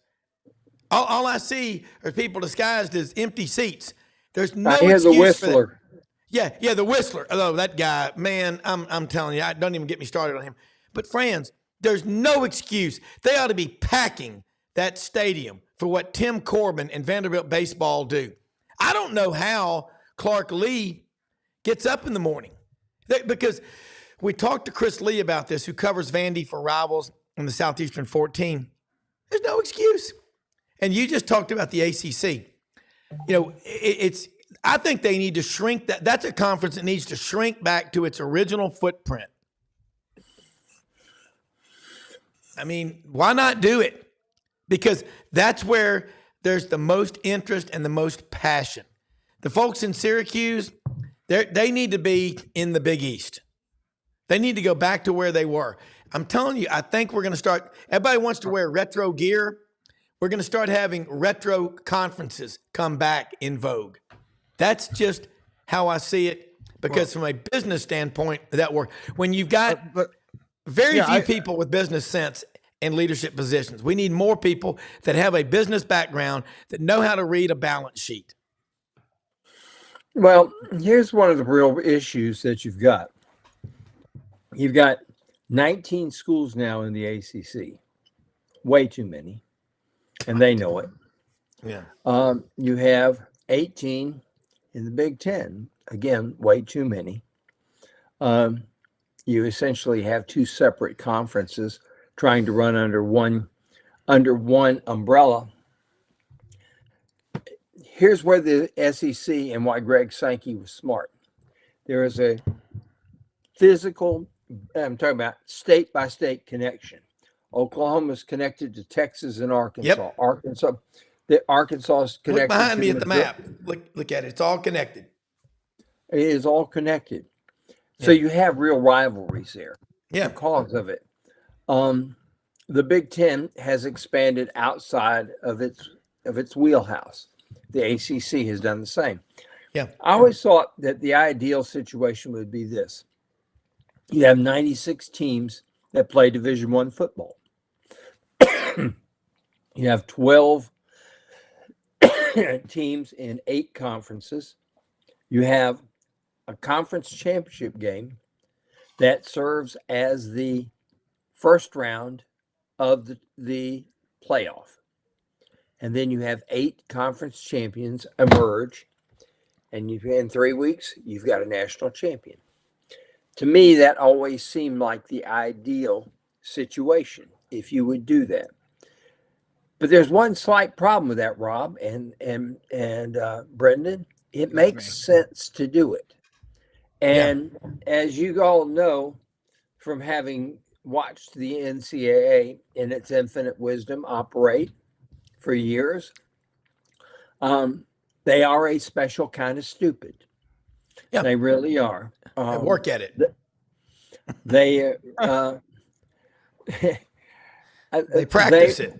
All I see are people disguised as empty seats. There's no excuse the Whistler. Yeah, the Whistler. Although that guy, man, I'm telling you, don't even get me started on him. But friends, there's no excuse. They ought to be packing that stadium for what Tim Corbin and Vanderbilt baseball do. I don't know how Clark Lee gets up in the morning, because we talked to Chris Lee about this, who covers Vandy for Rivals in the Southeastern 14. There's no excuse. And you just talked about the ACC. I think they need to shrink that. That's a conference that needs to shrink back to its original footprint. Why not do it? Because that's where there's the most interest and the most passion. The folks in Syracuse, they need to be in the Big East. They need to go back to where they were. I'm telling you, I think we're going to start. Everybody wants to wear retro gear. We're going to start having retro conferences come back in vogue. That's just how I see it, because from a business standpoint, that works. When you've got very few people with business sense in leadership positions, we need more people that have a business background, that know how to read a balance sheet. Well, here's one of the real issues that you've got. You've got 19 schools now in the ACC, way too many, and they know it. Yeah. You have 18 in the Big Ten, again, way too many. You essentially have 2 separate conferences trying to run under one umbrella. Here's where the SEC and why Greg Sankey was smart. There is a physical, I'm talking about state-by-state connection. Oklahoma's connected to Texas and Arkansas. Yep. Arkansas is connected. Look behind me at the map. Look at it. It's all connected. It is all connected. So you have real rivalries there. Yeah. Because of it. The Big Ten has expanded outside of its wheelhouse. The ACC has done the same. Yeah. I always thought that the ideal situation would be this. You have 96 teams that play Division I football. You have 12 teams in 8 conferences. You have a conference championship game that serves as the first round of the playoff. And then you have 8 conference champions emerge. And in 3 weeks, you've got a national champion. To me, that always seemed like the ideal situation if you would do that. But there's one slight problem with that, Rob and Brenden. It makes sense to do it. And as you all know, from having watched the NCAA in its infinite wisdom operate for years, they are a special kind of stupid. Yeah. They really are. They work at it. They practice it.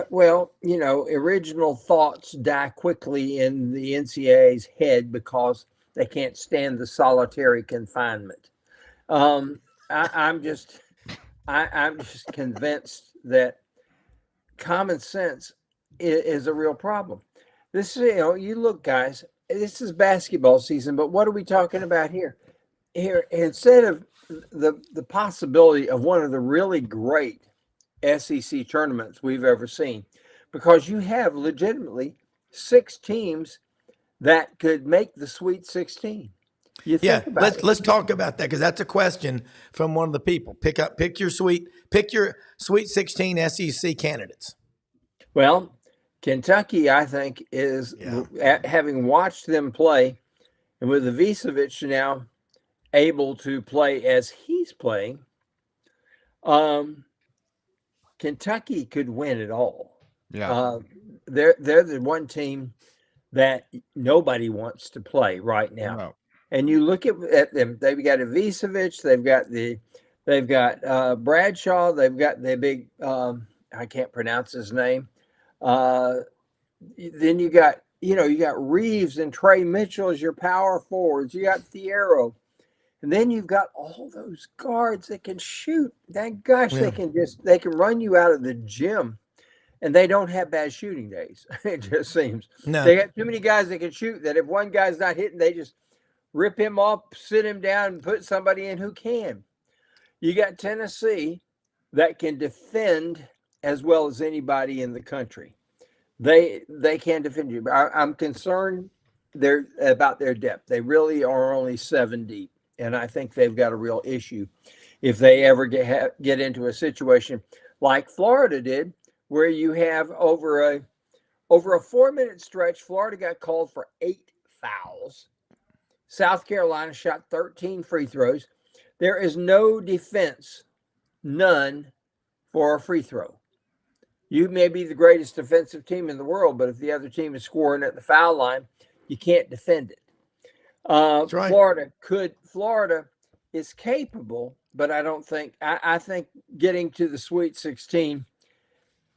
Well, original thoughts die quickly in the NCAA's head because they can't stand the solitary confinement. I'm just convinced that common sense is a real problem. This is, you look, guys, this is basketball season, but what are we talking about here? Here, instead of the possibility of one of the really great SEC tournaments we've ever seen, because you have legitimately 6 teams that could make the Sweet 16. Let's talk about that, because that's a question from one of the people. Pick your Sweet 16 SEC candidates. Well, Kentucky, I think, is having watched them play, and with Ivicevic now able to play as he's playing, Kentucky could win it all. Yeah, they're the one team that nobody wants to play right now. No. And you look at them; they've got Ivicevic, they've got Bradshaw, they've got the big I can't pronounce his name. Then you got Reeves and Trey Mitchell as your power forwards. You got Thiero. And then you've got all those guards that can shoot. They can run you out of the gym, and they don't have bad shooting days. It just seems they got too many guys that can shoot that if one guy's not hitting, they just rip him off, sit him down, and put somebody in who can. You got Tennessee that can defend as well as anybody in the country. They can defend you. I'm concerned about their depth. They really are only 7 deep. And I think they've got a real issue if they ever get into a situation like Florida did, where you have over a 4-minute stretch, Florida got called for 8 fouls. South Carolina shot 13 free throws. There is no defense, none, for a free throw. You may be the greatest defensive team in the world, but if the other team is scoring at the foul line, you can't defend it. That's right. Florida is capable, but I don't think. I think getting to the Sweet 16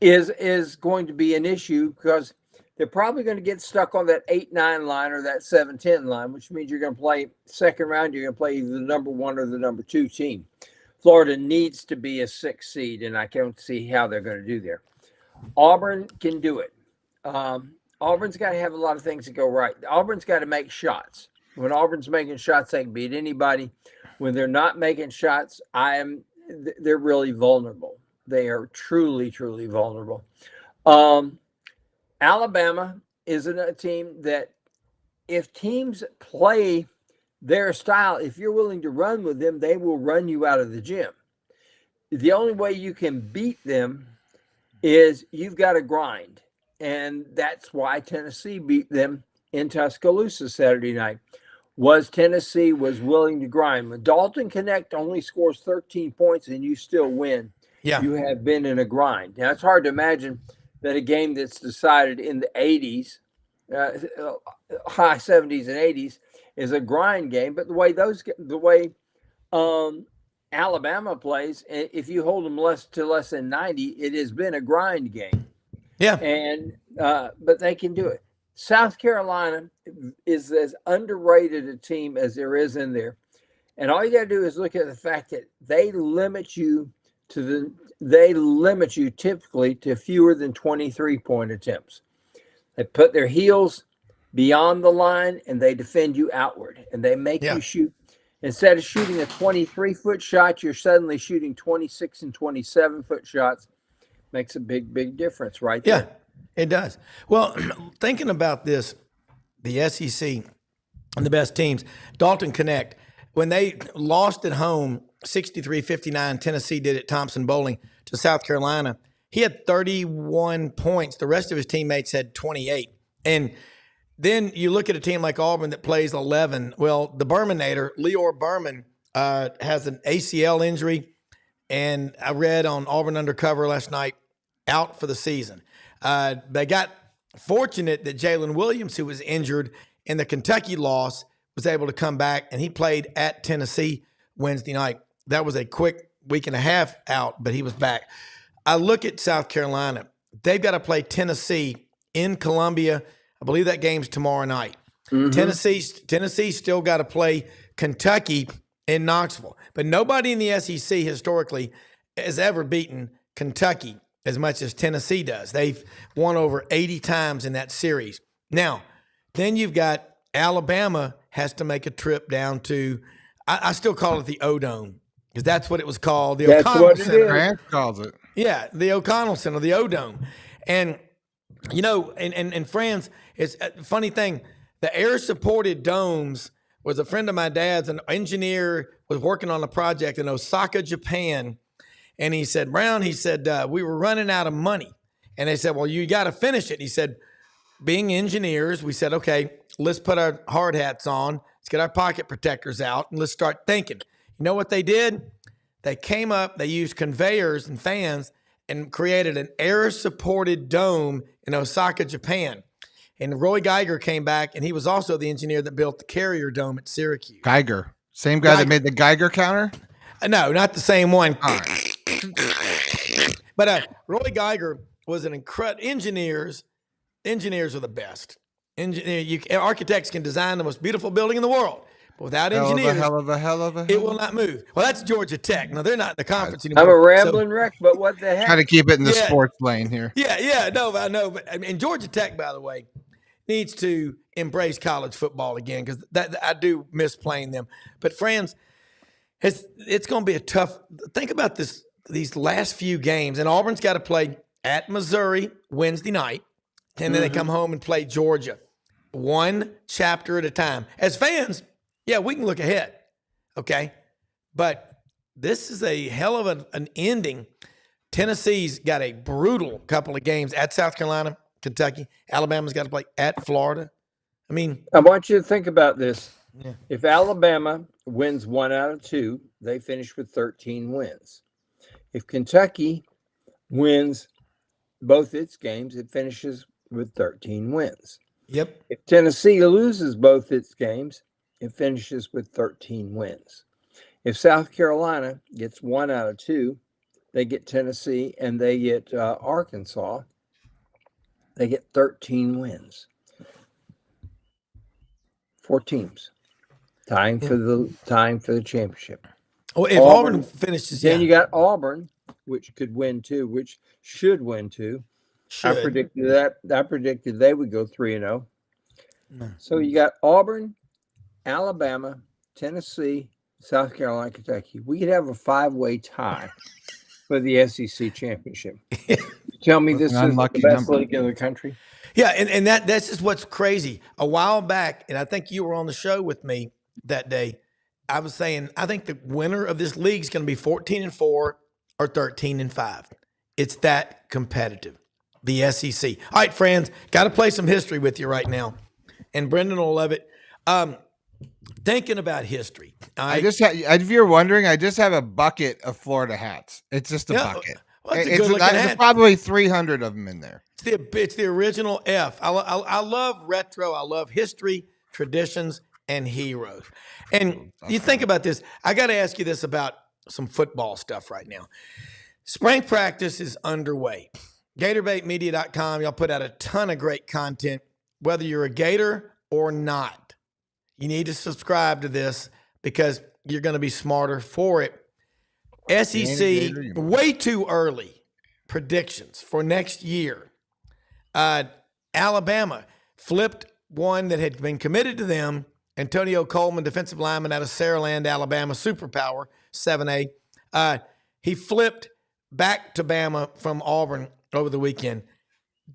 is going to be an issue, because they're probably going to get stuck on that 8-9 line or that 7-10 line, which means you're going to play second round. You're going to play either the number 1 or the number 2 team. Florida needs to be a 6 seed, and I can't see how they're going to do there. Auburn can do it. Auburn's got to have a lot of things to go right. Auburn's got to make shots. When Auburn's making shots, they can beat anybody. When they're not making shots, they're really vulnerable. They are truly, truly vulnerable. Alabama is a team that if teams play their style, if you're willing to run with them, they will run you out of the gym. The only way you can beat them is you've got to grind. And that's why Tennessee beat them in Tuscaloosa Saturday night. Tennessee was willing to grind. When Dalton Connect only scores 13 points and you still win, you have been in a grind. Now, it's hard to imagine that a game that's decided in the 80s, high 70s and 80s, is a grind game. But the way Alabama plays, if you hold them less than 90, it has been a grind game. Yeah. And but they can do it. South Carolina is as underrated a team as there is in there. And all you got to do is look at the fact that they limit you typically to fewer than 23-point attempts. They put their heels beyond the line and they defend you outward, and they make you shoot. Instead of shooting a 23-foot shot, you're suddenly shooting 26 and 27-foot shots. Makes a big, big difference right there. Yeah, it does. Well, thinking about this, the SEC and the best teams, Dalton Connect, when they lost at home 63-59, Tennessee did at Thompson Bowling to South Carolina, he had 31 points. The rest of his teammates had 28. And then you look at a team like Auburn that plays 11. Well, the Berminator, Lior Berman, has an ACL injury. And I read on Auburn Undercover last night, out for the season. They got fortunate that Jalen Williams, who was injured in the Kentucky loss, was able to come back, and he played at Tennessee Wednesday night. That was a quick week and a half out, but he was back. I look at South Carolina. they've got to play Tennessee in Columbia. I believe that game's tomorrow night. Mhm. Tennessee's still got to play Kentucky in Knoxville. But nobody in the SEC historically has ever beaten Kentucky as much as Tennessee does. They've won over 80 times in that series. Now, then you've got Alabama has to make a trip down to, I still call it the O-Dome, because that's what it was called. The That's O'Connell what it Center. is. France calls it. Yeah, the O'Connell Center, the O-Dome. And, you know, and friends, it's a funny thing. The air-supported domes was a friend of my dad's, an engineer, was working on a project in Osaka, Japan. And he said, Browne, he said, we were running out of money. And they said, well, you got to finish it. He said, being engineers, we said, okay, let's put our hard hats on. Let's get our pocket protectors out and let's start thinking. You know what they did? They came up, they used conveyors and fans and created an air-supported dome in Osaka, Japan. And Roy Geiger came back, and he was also the engineer that built the Carrier Dome at Syracuse. Geiger. Same guy that made the Geiger counter? No, not the same one. All right. But Roy Geiger was an incredible engineers. Engineers are the best. Architects can design the most beautiful building in the world, but without engineers, hell of a it will not move. Well, that's Georgia Tech. No, they're not in the conference I'm anymore. a rambling wreck, but what the heck? Try to keep it in the Yeah. sports lane here. Yeah, no, I know. But I mean, Georgia Tech, by the way, needs to embrace college football again, because that I do miss playing them. But friends, it's going to be a tough. Think about this. These last few games, and Auburn's got to play at Missouri Wednesday night, and then they come home and play Georgia. One chapter at a time. As fans, yeah, we can look ahead, okay? But this is a hell of an ending. Tennessee's got a brutal couple of games at South Carolina, Kentucky. Alabama's got to play at Florida. I mean, I want you to think about this. Yeah. If Alabama wins 1 out of 2, they finish with 13 wins. If Kentucky wins both its games, it finishes with 13 wins. yep. If Tennessee loses both its games, it finishes with 13 wins. If South Carolina gets 1 out of 2, they get Tennessee and they get Arkansas. They get 13 wins. 4 teams tying for the championship. Well, if Auburn finishes, Then you got Auburn, which could win 2, which should win 2. should. I predicted that. I predicted they would go 3-0. No. So you got Auburn, Alabama, Tennessee, South Carolina, Kentucky. We could have a 5-way tie for the SEC championship. You tell me this is the unlucky best number. league in the country? Yeah, and that's just what's crazy. A while back, and I think you were on the show with me that day, I was saying I think the winner of this league is going to be 14-4 or 13-5. It's that competitive. The SEC. All right, friends, got to play some history with you right now, and Brenden will love it. Thinking about history. If you're wondering, I just have a bucket of Florida hats. It's just a bucket. Well, it's a good-looking There's hat. probably 300 of them in there. It's the original F. I love retro. I love history, traditions, and heroes. And you think about this. I got to ask you this about some football stuff right now. Spring practice is underway. GatorBaitMedia.com. Y'all put out a ton of great content, whether you're a Gator or not. You need to subscribe to this because you're going to be smarter for it. SEC, way too early predictions for next year. Alabama flipped one that had been committed to them. Antonio Coleman, defensive lineman out of Saraland, Alabama, superpower, 7A. He flipped back to Bama from Auburn over the weekend.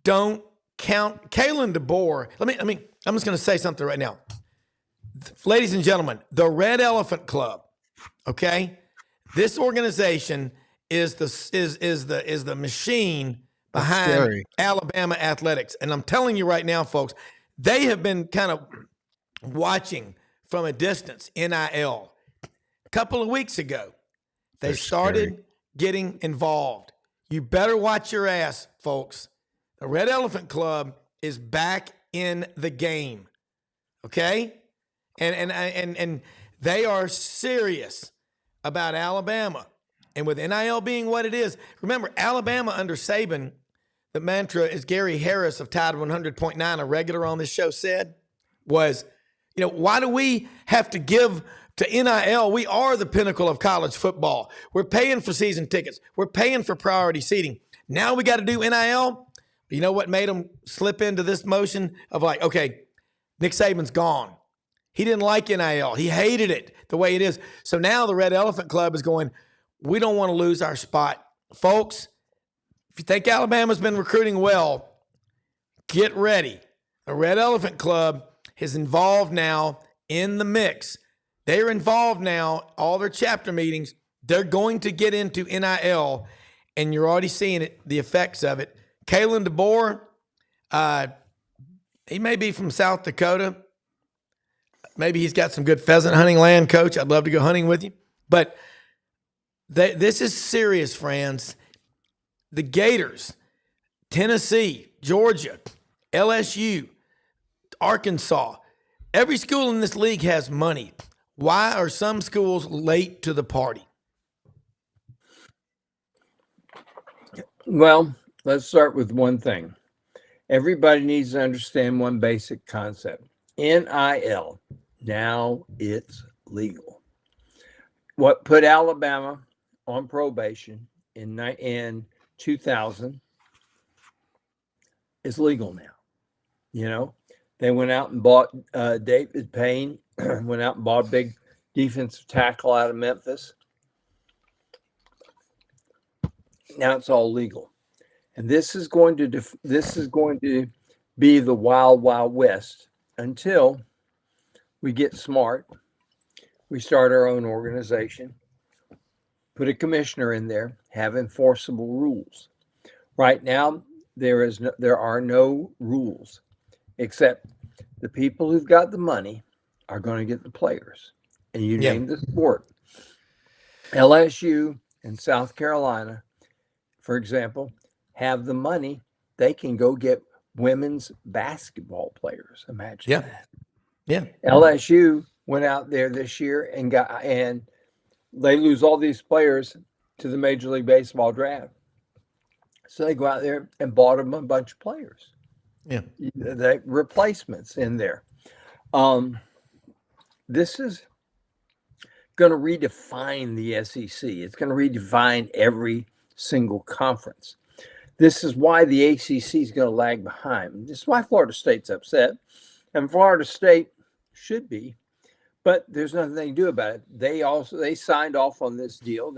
Don't count Kalen DeBoer. I'm just going to say something right now. Ladies and gentlemen, the Red Elephant Club, okay? This organization is the machine behind Alabama athletics. And I'm telling you right now, folks, they have been kind of watching from a distance, NIL. A couple of weeks ago, they started getting involved. You better watch your ass, folks. The Red Elephant Club is back in the game, okay? And they are serious about Alabama. And with NIL being what it is, remember, Alabama under Saban, the mantra, as Gary Harris of Tide 100.9, a regular on this show, said, was, why do we have to give to NIL? We are the pinnacle of college football. We're paying for season tickets. We're paying for priority seating. Now we got to do NIL. You know what made them slip into this motion of like, okay, Nick Saban's gone. He didn't like NIL. He hated it the way it is. So now the Red Elephant Club is going, we don't want to lose our spot. Folks, if you think Alabama's been recruiting well, get ready. The Red Elephant Club is involved now in the mix. They're involved now, all their chapter meetings. They're going to get into NIL, and you're already seeing it, the effects of it. Kalen DeBoer, he may be from South Dakota. Maybe he's got some good pheasant hunting land, Coach. I'd love to go hunting with you. But this is serious, friends. The Gators, Tennessee, Georgia, LSU, Arkansas, every school in this league has money. Why are some schools late to the party? Well, let's start with one thing. Everybody needs to understand one basic concept. NIL, now it's legal. What put Alabama on probation in 2000 is legal now. They went out and bought David Payne, went out and bought a big defensive tackle out of Memphis. Now it's all legal. And this is going to be the wild, wild west until we get smart. We start our own organization, put a commissioner in there, have enforceable rules. Right now, there are no rules, except the people who've got the money are going to get the players. And you name the sport. LSU and South Carolina, for example, have the money. They can go get women's basketball players. Imagine that. Yeah. LSU went out there this year and they lose all these players to the Major League Baseball draft. So they go out there and bought them a bunch of players. Yeah. The replacements in there. This is going to redefine the SEC. It's going to redefine every single conference. This is why the ACC is going to lag behind. This is why Florida State's upset. And Florida State should be, but there's nothing they can do about it. They signed off on this deal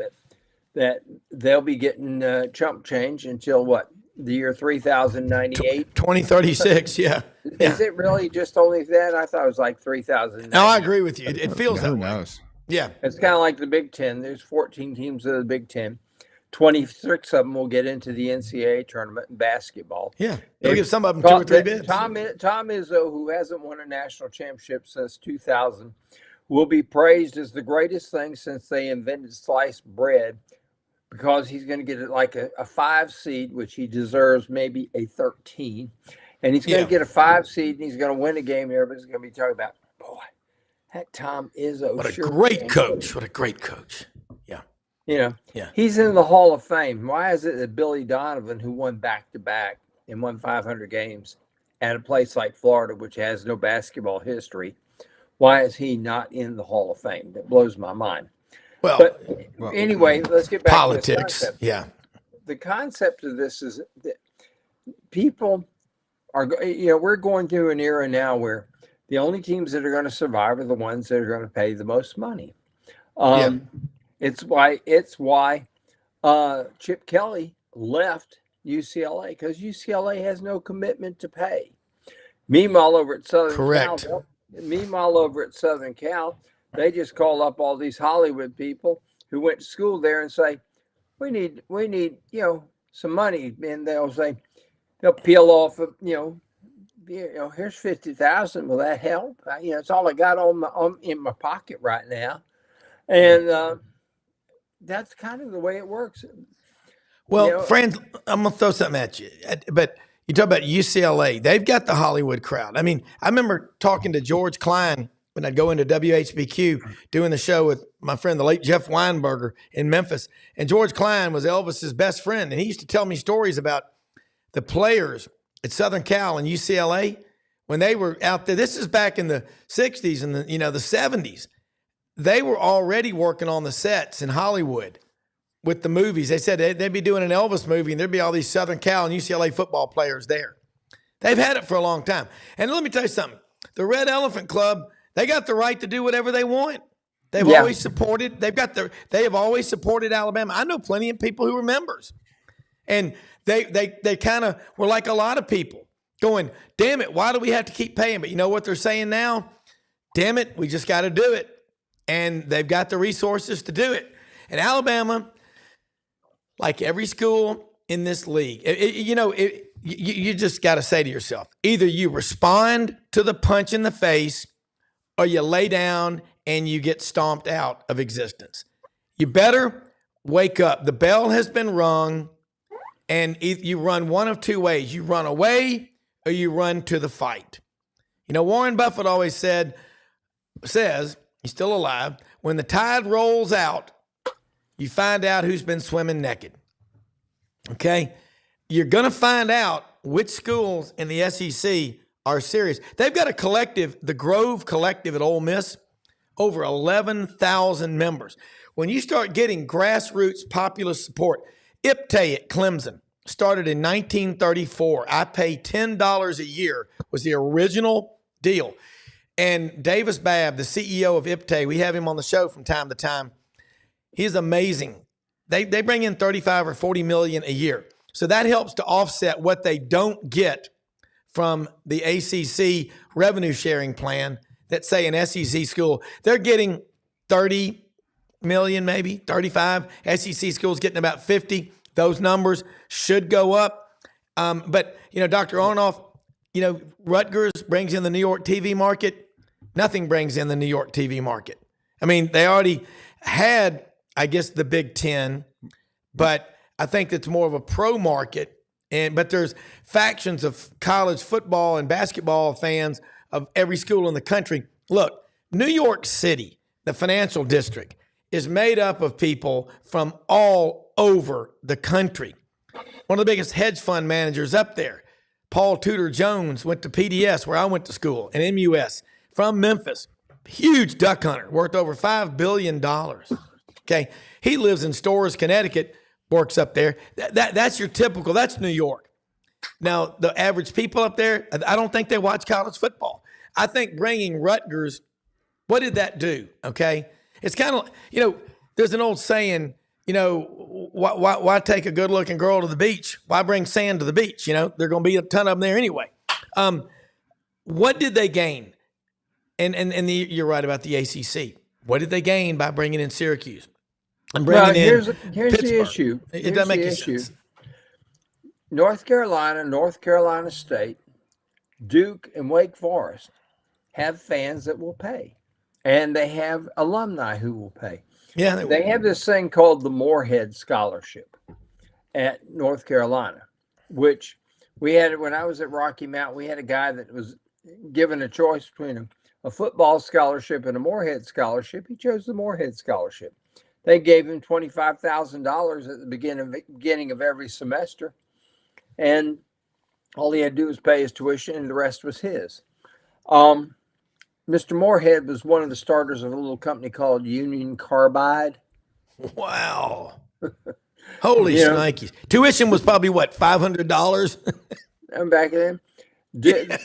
that they'll be getting chump change until what? The year 3098? 2036, yeah. Is it really just only that? I thought it was like 3000. No, I agree with you. It feels that way. knows? Yeah. It's kind of like the Big Ten. There's 14 teams of the Big Ten. 26 of them will get into the NCAA tournament in basketball. Yeah. They'll give some of them 2 or 3 bids. Tom Izzo, who hasn't won a national championship since 2000, will be praised as the greatest thing since they invented sliced bread, because he's going to get it like a 5 seed, which he deserves, maybe a 13. And he's going to get a 5 seed, and he's going to win a game. Everybody's going to be talking about, boy, that Tom Izzo. What a great coach. What a great coach. Yeah. He's in the Hall of Fame. Why is it that Billy Donovan, who won back-to-back and won 500 games at a place like Florida, which has no basketball history, why is he not in the Hall of Fame? That blows my mind. Well, anyway, let's get back politics. to this concept. Yeah. The concept of this is that people are, we're going through an era now where the only teams that are going to survive are the ones that are going to pay the most money. It's why Chip Kelly left UCLA, because UCLA has no commitment to pay. Meanwhile, over at Southern Cal, they just call up all these Hollywood people who went to school there and say, we need some money, and they'll peel off here's 50,000. Will that help? It's all I got in my pocket right now, and that's kind of the way it works. Well, friends, I'm going to throw something at you. But you talk about UCLA. They've got the Hollywood crowd. I mean, I remember talking to George Klein when I'd go into WHBQ doing the show with my friend, the late Jeff Weinberger in Memphis. And George Klein was Elvis's best friend. And he used to tell me stories about the players at Southern Cal and UCLA, when they were out there, this is back in the 60s and the 70s, they were already working on the sets in Hollywood with the movies. They said they'd be doing an Elvis movie and there'd be all these Southern Cal and UCLA football players there. They've had it for a long time. And let me tell you something. The Red Elephant Club, they got the right to do whatever they want. They've always supported. They have always supported Alabama. I know plenty of people who were members, and they kind of were like a lot of people, going, "Damn it, why do we have to keep paying?" But you know what they're saying now? Damn it, we just got to do it, and they've got the resources to do it. And Alabama, like every school in this league, you just got to say to yourself, either you respond to the punch in the face, or you lay down and you get stomped out of existence. You better wake up. The bell has been rung, and you run one of two ways. You run away or you run to the fight. Warren Buffett always says, he's still alive, when the tide rolls out, you find out who's been swimming naked. Okay? You're going to find out which schools in the SEC are serious. They've got a collective, the Grove Collective at Ole Miss, over 11,000 members. When you start getting grassroots populist support, IPTAY at Clemson started in 1934. I pay $10 a year was the original deal. And Davis Babb, the CEO of IPTAY, we have him on the show from time to time. He's amazing. They bring in 35 or 40 million a year. So that helps to offset what they don't get from the ACC revenue sharing plan that, say, an SEC school, they're getting 30 million, maybe 35. SEC schools getting about 50. Those numbers should go up. But, Dr. Arnoff, Rutgers brings in the New York TV market. Nothing brings in the New York TV market. I mean, they already had, I guess, the Big Ten, but I think it's more of a pro market. But there's factions of college football and basketball fans of every school in the country. Look, New York City, the financial district, is made up of people from all over the country. One of the biggest hedge fund managers up there, Paul Tudor Jones, went to PDS, where I went to school, and MUS, from Memphis. Huge duck hunter, worth over $5 billion. Okay, he lives in Storrs, Connecticut, works up there. That's your typical, that's New York. Now, the average people up there, I don't think they watch college football. I think bringing Rutgers, what did that do? Okay, it's kind of, there's an old saying, why take a good-looking girl to the beach? Why bring sand to the beach? There are going to be a ton of them there anyway. What did they gain? And you're right about the ACC. What did they gain by bringing in Syracuse? And bringing here's in the issue. It doesn't make any sense. North Carolina State, Duke, and Wake Forest have fans that will pay, and they have alumni who will pay. Yeah, they have this thing called the Morehead Scholarship at North Carolina, which we had when I was at Rocky Mount. We had a guy that was given a choice between a football scholarship and a Morehead Scholarship. He chose the Morehead Scholarship. They gave him $25,000 at the beginning of every semester, and all he had to do was pay his tuition, and the rest was his. Mr. Morehead was one of the starters of a little company called Union Carbide. Wow. Holy shnikes. Tuition was probably, what, $500? Back then.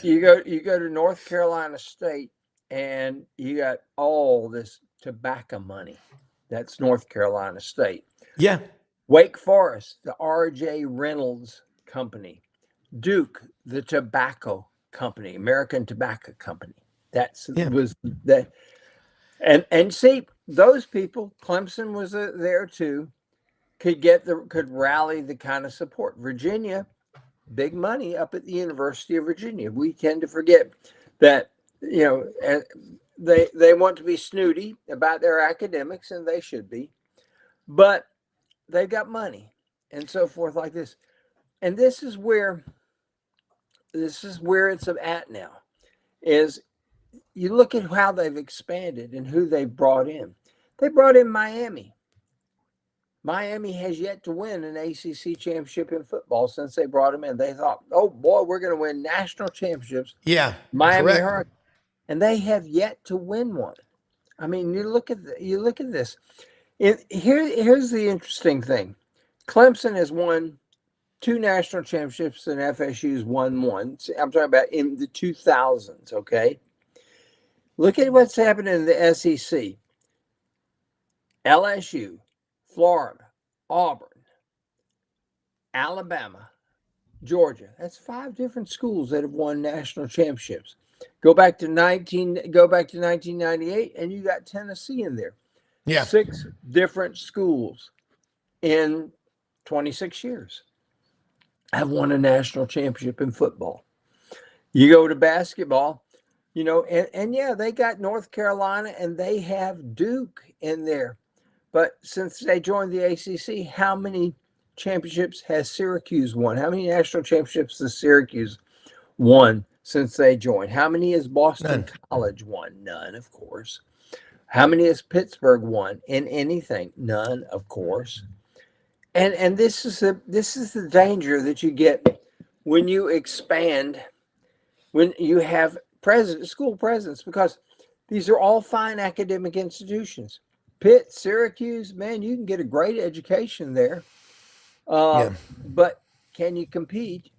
You go to North Carolina State, and you got all this tobacco money. That's North Carolina State. Yeah. Wake Forest, the R.J. Reynolds Company. Duke, the tobacco company, American Tobacco Company. Was that. And see, those people, Clemson was there too, could rally the kind of support. Virginia, big money up at the University of Virginia. We tend to forget that, they want to be snooty about their academics, and they should be, but they've got money and so forth like this. And this is where it's at now, is you look at how they've expanded and who they brought in. They brought in Miami. Miami has yet to win an ACC championship in football since they brought him in. They thought, oh boy, we're going to win national championships. Yeah, Miami correct. Hurricanes, and they have yet to win one. I mean, you look at this. Here's the interesting thing: Clemson has won 2 national championships, and FSU's won one. I'm talking about in the 2000s. Okay, look at what's happened in the SEC. LSU, Florida, Auburn, Alabama, Georgia. That's 5 different schools that have won national championships. Go back to 1998, and you got Tennessee in there. Yeah. 6 different schools in 26 years have won a national championship in football. You go to basketball, and yeah, they got North Carolina and they have Duke in there. But since they joined the ACC, how many championships has Syracuse won? How many national championships has Syracuse won since they joined? How many has Boston College won? None, of course. How many has Pittsburgh won in anything? None, of course. And this is the danger that you get when you expand, when you have school presidents, because these are all fine academic institutions. Pitt, Syracuse, man, you can get a great education there. But can you compete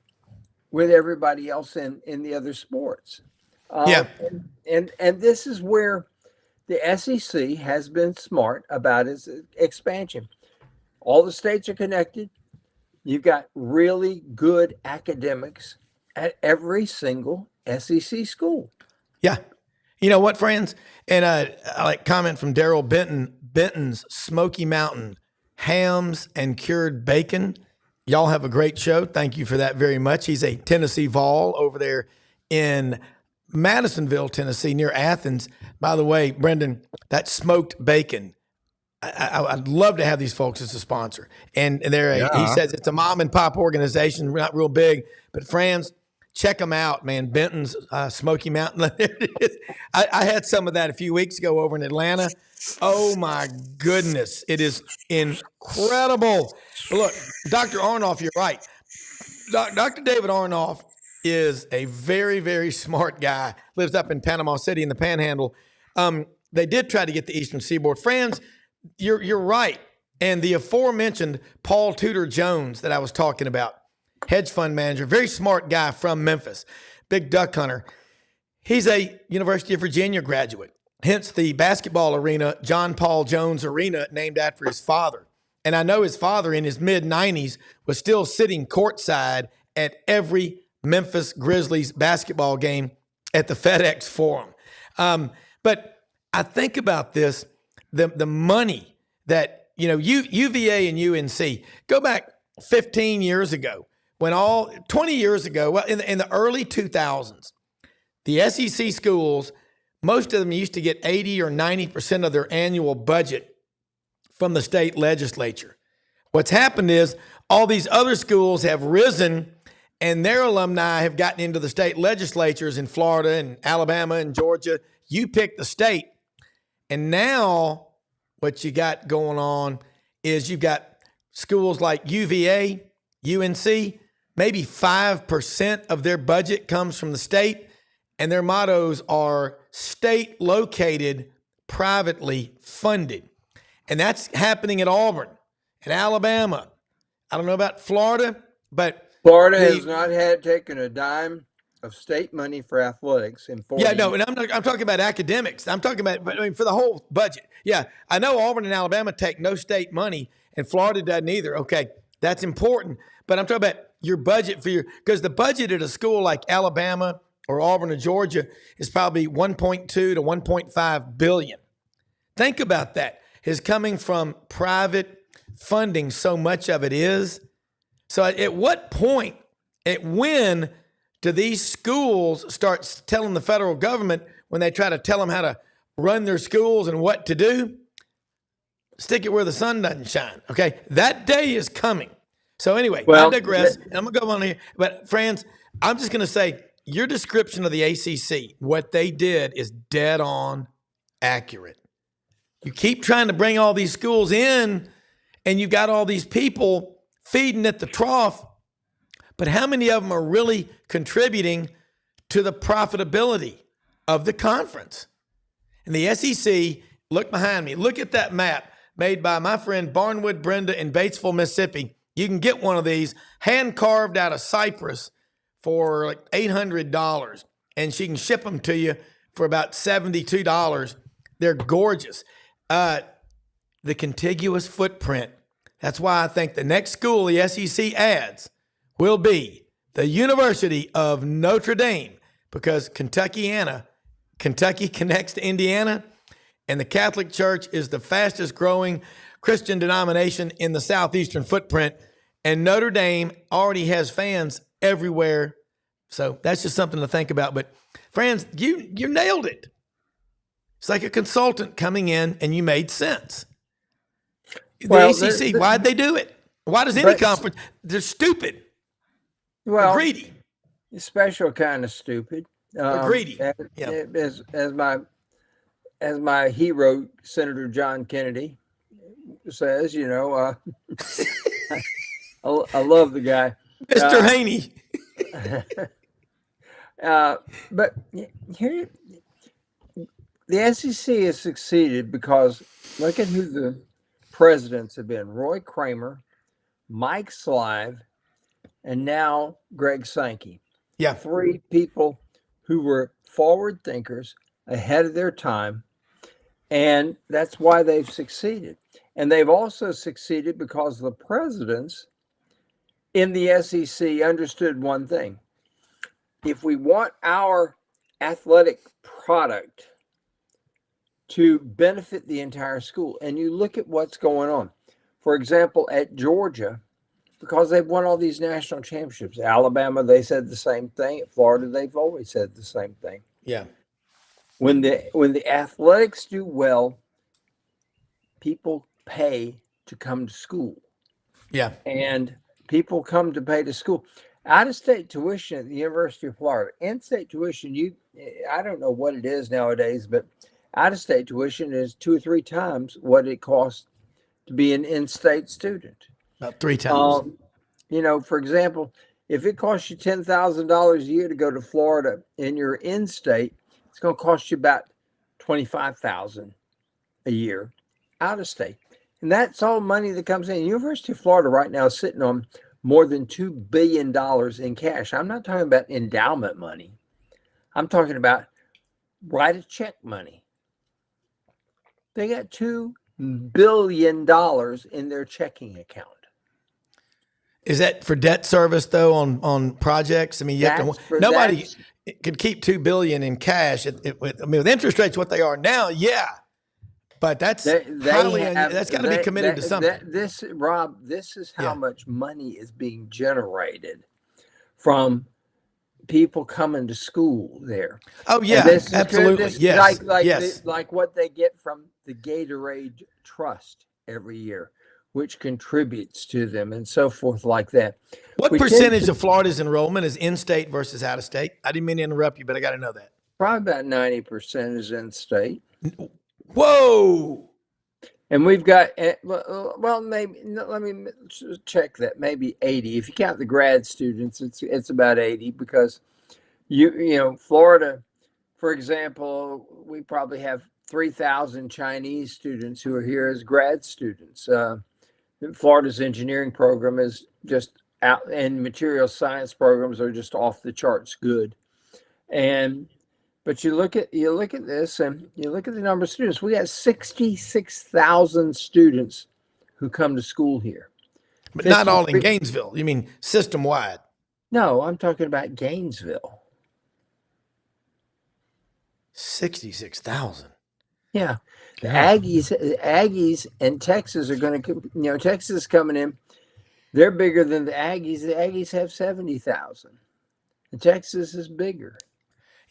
with everybody else in the other sports? And this is where the SEC has been smart about its expansion. All the states are connected. You've got really good academics at every single SEC school. Yeah. You know what, friends? And I like comment from Daryl Benton's Smoky Mountain hams and cured bacon. Y'all have a great show. Thank you for that very much. He's a Tennessee Vol over there in Madisonville, Tennessee, near Athens. By the way, Brenden, that smoked bacon, I'd love to have these folks as a sponsor. And he says it's a mom and pop organization, not real big, but friends, check them out, man. Benton's Smoky Mountain. I had some of that a few weeks ago over in Atlanta. Oh my goodness, it is incredible. Look, Dr. Arnoff, you're right. Dr. David Arnoff is a very, very smart guy. Lives up in Panama City in the Panhandle. They did try to get the Eastern Seaboard. Friends, you're right. And the aforementioned Paul Tudor Jones that I was talking about, hedge fund manager, very smart guy from Memphis, big duck hunter. He's a University of Virginia graduate, hence the basketball arena, John Paul Jones Arena, named after his father. And I know his father in his mid-90s was still sitting courtside at every Memphis Grizzlies basketball game at the FedEx Forum. But I think about this, the money that, UVA and UNC, go back 15 years ago, 20 years ago, well, in the early 2000s, the SEC schools, most of them used to get 80 or 90% of their annual budget from the state legislature. What's happened is all these other schools have risen and their alumni have gotten into the state legislatures in Florida and Alabama and Georgia. You pick the state. And now what you got going on is you've got schools like UVA, UNC, maybe 5% of their budget comes from the state, and their mottos are state located, privately funded. And that's happening at Auburn, at Alabama. I don't know about Florida, but Florida has not taken a dime of state money for athletics in 40 years. And I'm talking about academics. I'm talking about, for the whole budget. Yeah, I know Auburn and Alabama take no state money, and Florida doesn't either. Okay, that's important. But I'm talking about your budget because the budget at a school like Alabama or Auburn or Georgia is probably 1.2 to 1.5 billion. Think about that. Is coming from private funding, so much of it is. So at what point, when do these schools start telling the federal government when they try to tell them how to run their schools and what to do? Stick it where the sun doesn't shine, okay? That day is coming. So anyway, I digress, and I'm going to go on here. But friends, I'm just going to say your description of the ACC, what they did is dead on accurate. You keep trying to bring all these schools in, and you've got all these people feeding at the trough, but how many of them are really contributing to the profitability of the conference? And the SEC, look behind me, look at that map made by my friend Barnwood Brenda in Batesville, Mississippi. You can get one of these hand carved out of cypress for like $800, and she can ship them to you for about $72. They're gorgeous. The contiguous footprint. That's why I think the next school the SEC adds will be the University of Notre Dame, because Kentucky connects to Indiana, and the Catholic Church is the fastest growing Christian denomination in the southeastern footprint, and Notre Dame already has fans everywhere. So that's just something to think about. But friends, you nailed it. It's like a consultant coming in and you made sense. The ACC, why'd they do it? Why does any conference? They're stupid. Well, they're greedy. Special kind of stupid. They're greedy. As my hero, Senator John Kennedy, says, I love the guy. Mr. Haney. But here, the SEC has succeeded because look at who the presidents have been: Roy Kramer, Mike Slive, and now Greg Sankey. Yeah. 3 people who were forward thinkers, ahead of their time, and that's why they've succeeded. And they've also succeeded because the presidents in the SEC understood one thing: if we want our athletic product to benefit the entire school, and you look at what's going on, for example, at Georgia, because they've won all these national championships. Alabama, they said the same thing. At Florida, they've always said the same thing. Yeah. When the athletics do well, people pay to come to school. Yeah. And people come to pay to school. Out-of-state tuition at the University of Florida, in-state tuition, I don't know what it is nowadays, but out-of-state tuition is 2 or 3 times what it costs to be an in-state student. About 3 times. For example, if it costs you $10,000 a year to go to Florida and you're in-state, it's going to cost you about $25,000 a year out of state. And that's all money that comes in. The University of Florida right now is sitting on more than $2 billion in cash. I'm not talking about endowment money. I'm talking about write a check money. They got $2 billion in their checking account. Is that for debt service though on projects? I mean, nobody could keep $2 billion in cash. With interest rates what they are now, yeah. But that's that's got to be committed to something. This is how much money is being generated from people coming to school there. Oh yeah, absolutely. Yes, like what they get from the Gatorade Trust every year, which contributes to them and so forth like that. What percentage of Florida's enrollment is in-state versus out-of-state? I didn't mean to interrupt you, but I got to know that. Probably about 90% is in-state. Whoa. And we've got, maybe, let me check that, maybe 80. If you count the grad students, it's about 80 because, Florida, for example, we probably have 3,000 Chinese students who are here as grad students. Florida's engineering program is just out, and material science programs are just off the charts good. But you look at this and you look at the number of students. We have 66,000 students who come to school here. But not all in Gainesville. You mean system wide? No, I'm talking about Gainesville. 66,000. Yeah. The Aggies and Texas are going to, Texas is coming in. They're bigger than the Aggies. The Aggies have 70,000. And Texas is bigger.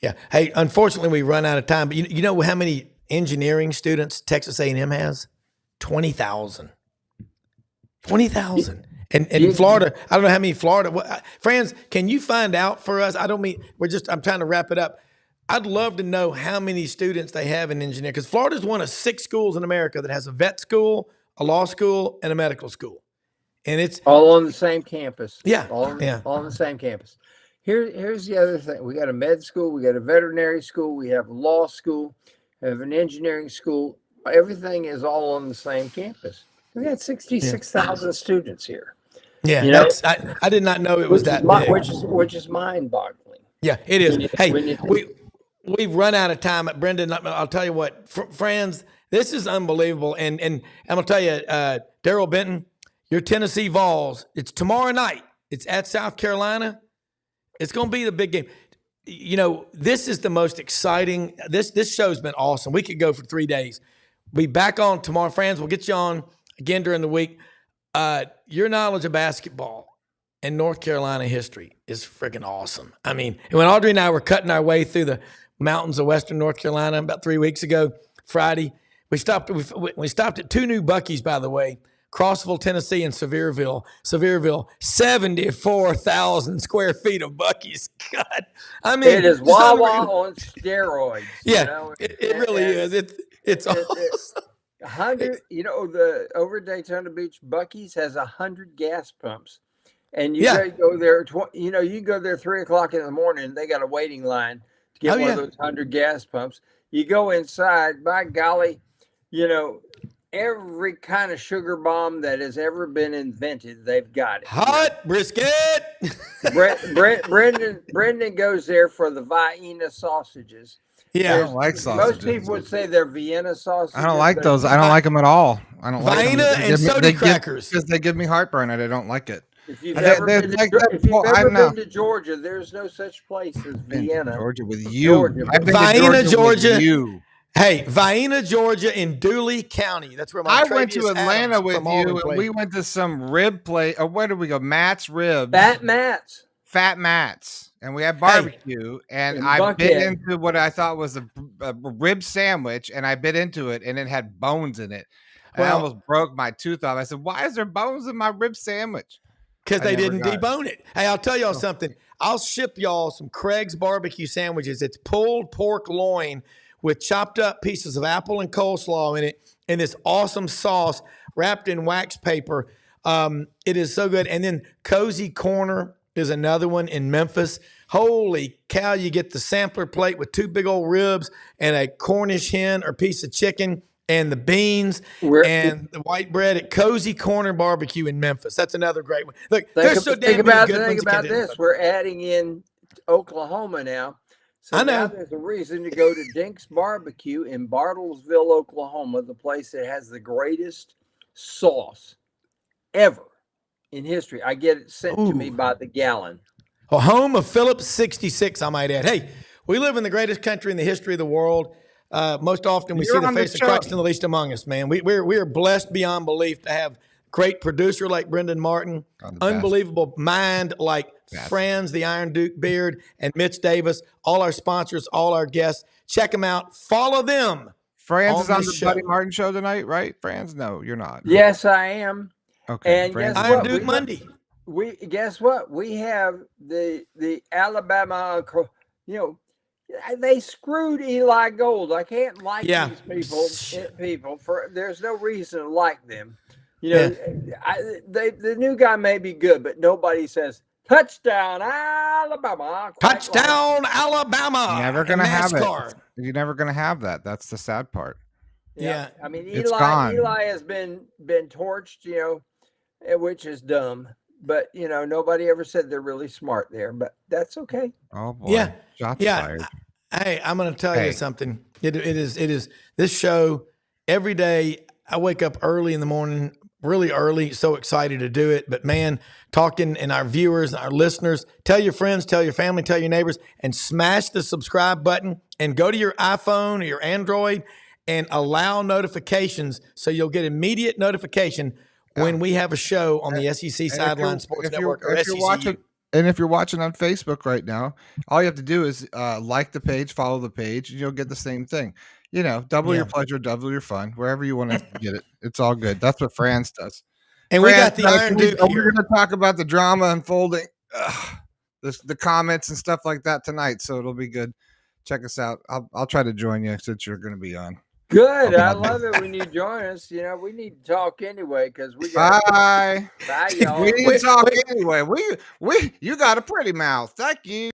Yeah. Hey, unfortunately, we run out of time. But you know how many engineering students Texas A&M has? 20,000. 20,000. And Florida, I don't know how many Florida. Friends, can you find out for us? I'm trying to wrap it up. I'd love to know how many students they have in engineering, because Florida's one of 6 schools in America that has a vet school, a law school, and a medical school. And it's all on the same campus. Yeah. All on the same campus. Here's the other thing. We got a med school, we got a veterinary school, we have a law school, we have an engineering school. Everything is all on the same campus. We got 66,000 students here. Yeah, you know? I did not know it was that big. Which is mind-boggling. Yeah, it is. We've run out of time. Brenden, I'll tell you what, friends, this is unbelievable. And I'm going to tell you, Daryl Benton, your Tennessee Vols, it's tomorrow night. It's at South Carolina. It's going to be the big game. You know, this is the most exciting. This show's been awesome. We could go for 3 days. Be back on tomorrow, friends. We'll get you on again during the week. Your knowledge of basketball and North Carolina history is freaking awesome. I mean, when Audrey and I were cutting our way through the mountains of Western North Carolina about 3 weeks ago, Friday, we stopped at 2 new Buc-ee's, by the way, Crossville, Tennessee, and Sevierville. 74,000 square feet of Buc-ee's. God, I mean, it is Wawa on steroids. Yeah, you know? it really is. It's awesome. 100. You know, the over Daytona Beach Buc-ee's has 100 gas pumps, and you go there. You know, you go there 3 o'clock in the morning. They got a waiting line to get one of those 100 gas pumps. You go inside. By golly, you know. Every kind of sugar bomb that has ever been invented, they've got it. Hot brisket. Brenden goes there for the Vienna sausages. Yeah, I don't like sausages. Most people would say they're Vienna sausages. I don't like those. I don't like them at all. I don't like Vienna them. and soda crackers because they give me heartburn and I don't like it. If you've ever been to Georgia, there's no such place as Vienna. Georgia with you. Vienna, Georgia. With you. Hey, Vienna, Georgia, in Dooley County. That's where I went to Atlanta with you, and we went to some rib place. Or where did we go? Matt's Ribs. Fat Matt's. And we had barbecue, and I bit into what I thought was a rib sandwich, and I bit into it, and it had bones in it. And I almost broke my tooth off. I said, why is there bones in my rib sandwich? Because they didn't debone it. Hey, I'll tell y'all something. I'll ship y'all some Craig's barbecue sandwiches. It's pulled pork loin with chopped up pieces of apple and coleslaw in it, and this awesome sauce wrapped in wax paper. It is so good. And then Cozy Corner is another one in Memphis. Holy cow, you get the sampler plate with 2 big old ribs and a Cornish hen or piece of chicken and the beans and the white bread at Cozy Corner Barbecue in Memphis. That's another great one. Look, think about this. We're adding in Oklahoma now. So now there's a reason to go to Dink's Barbecue in Bartlesville, Oklahoma, the place that has the greatest sauce ever in history. I get it sent to me by the gallon. A home of Phillips 66, I might add. Hey, we live in the greatest country in the history of the world. Most often we see the face of Christ in the least among us, man. We are blessed beyond belief to have great producer like Brenden Martin, unbelievable mind like Franz, the Iron Duke Beard, and Mitch Davis, all our sponsors, all our guests. Check them out. Follow them. Franz is on the Buddy Martin show tonight, right? Franz? No, you're not. Yes, I am. Okay. And guess Iron what? Duke Monday. Guess what? We have the Alabama, you know, they screwed Eli Gold. I can't like these people for there's no reason to like them. You know, the new guy may be good, but nobody says touchdown Alabama. Touchdown Alabama. You're never gonna have it. You're never gonna have that. That's the sad part. Yeah. I mean, Eli has been torched, you know, which is dumb. But you know, nobody ever said they're really smart there. But that's okay. Oh boy. Yeah. Shots fired. Hey, I'm going to tell you something. It is this show every day. I wake up early in the morning, really early, so excited to do it. But man, talking and our viewers and our listeners, tell your friends, tell your family, tell your neighbors, and smash the subscribe button and go to your iPhone or your Android and allow notifications so you'll get immediate notification when we have a show on the SEC Sidelines Sports Network or SEC. And if you're watching on Facebook right now, all you have to do is like the page, follow the page, and you'll get the same thing. You know, double your pleasure, double your fun, wherever you want to get it. It's all good. That's what Franz does. And we got the Iron Duke here. We're going to talk about the drama unfolding, the comments and stuff like that tonight, so it'll be good. Check us out. I'll try to join you since you're going to be on. Good. I love it when you join us. You know, we need to talk anyway because we got. Bye. Bye, y'all. We need to talk anyway. You got a pretty mouth. Thank you.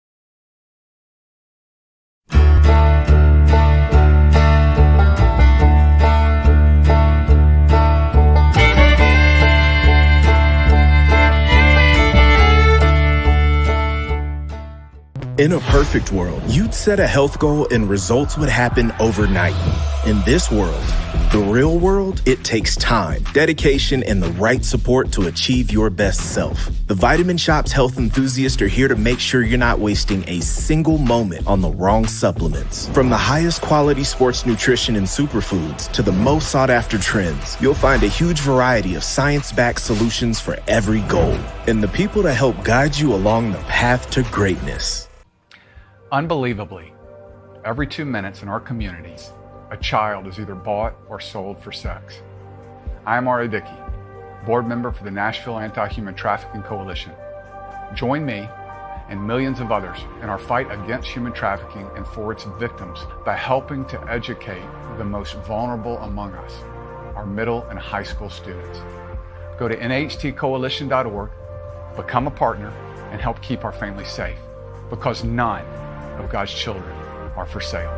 In a perfect world, you'd set a health goal and results would happen overnight. In this world, the real world, it takes time, dedication, and the right support to achieve your best self. The Vitamin Shop's health enthusiasts are here to make sure you're not wasting a single moment on the wrong supplements. From the highest quality sports nutrition and superfoods to the most sought after trends, you'll find a huge variety of science-backed solutions for every goal and the people to help guide you along the path to greatness. Unbelievably, every 2 minutes in our communities, a child is either bought or sold for sex. I am Ari Dickey, board member for the Nashville Anti-Human Trafficking Coalition. Join me and millions of others in our fight against human trafficking and for its victims by helping to educate the most vulnerable among us, our middle and high school students. Go to nhtcoalition.org, become a partner, and help keep our families safe, because none of God's children are for sale.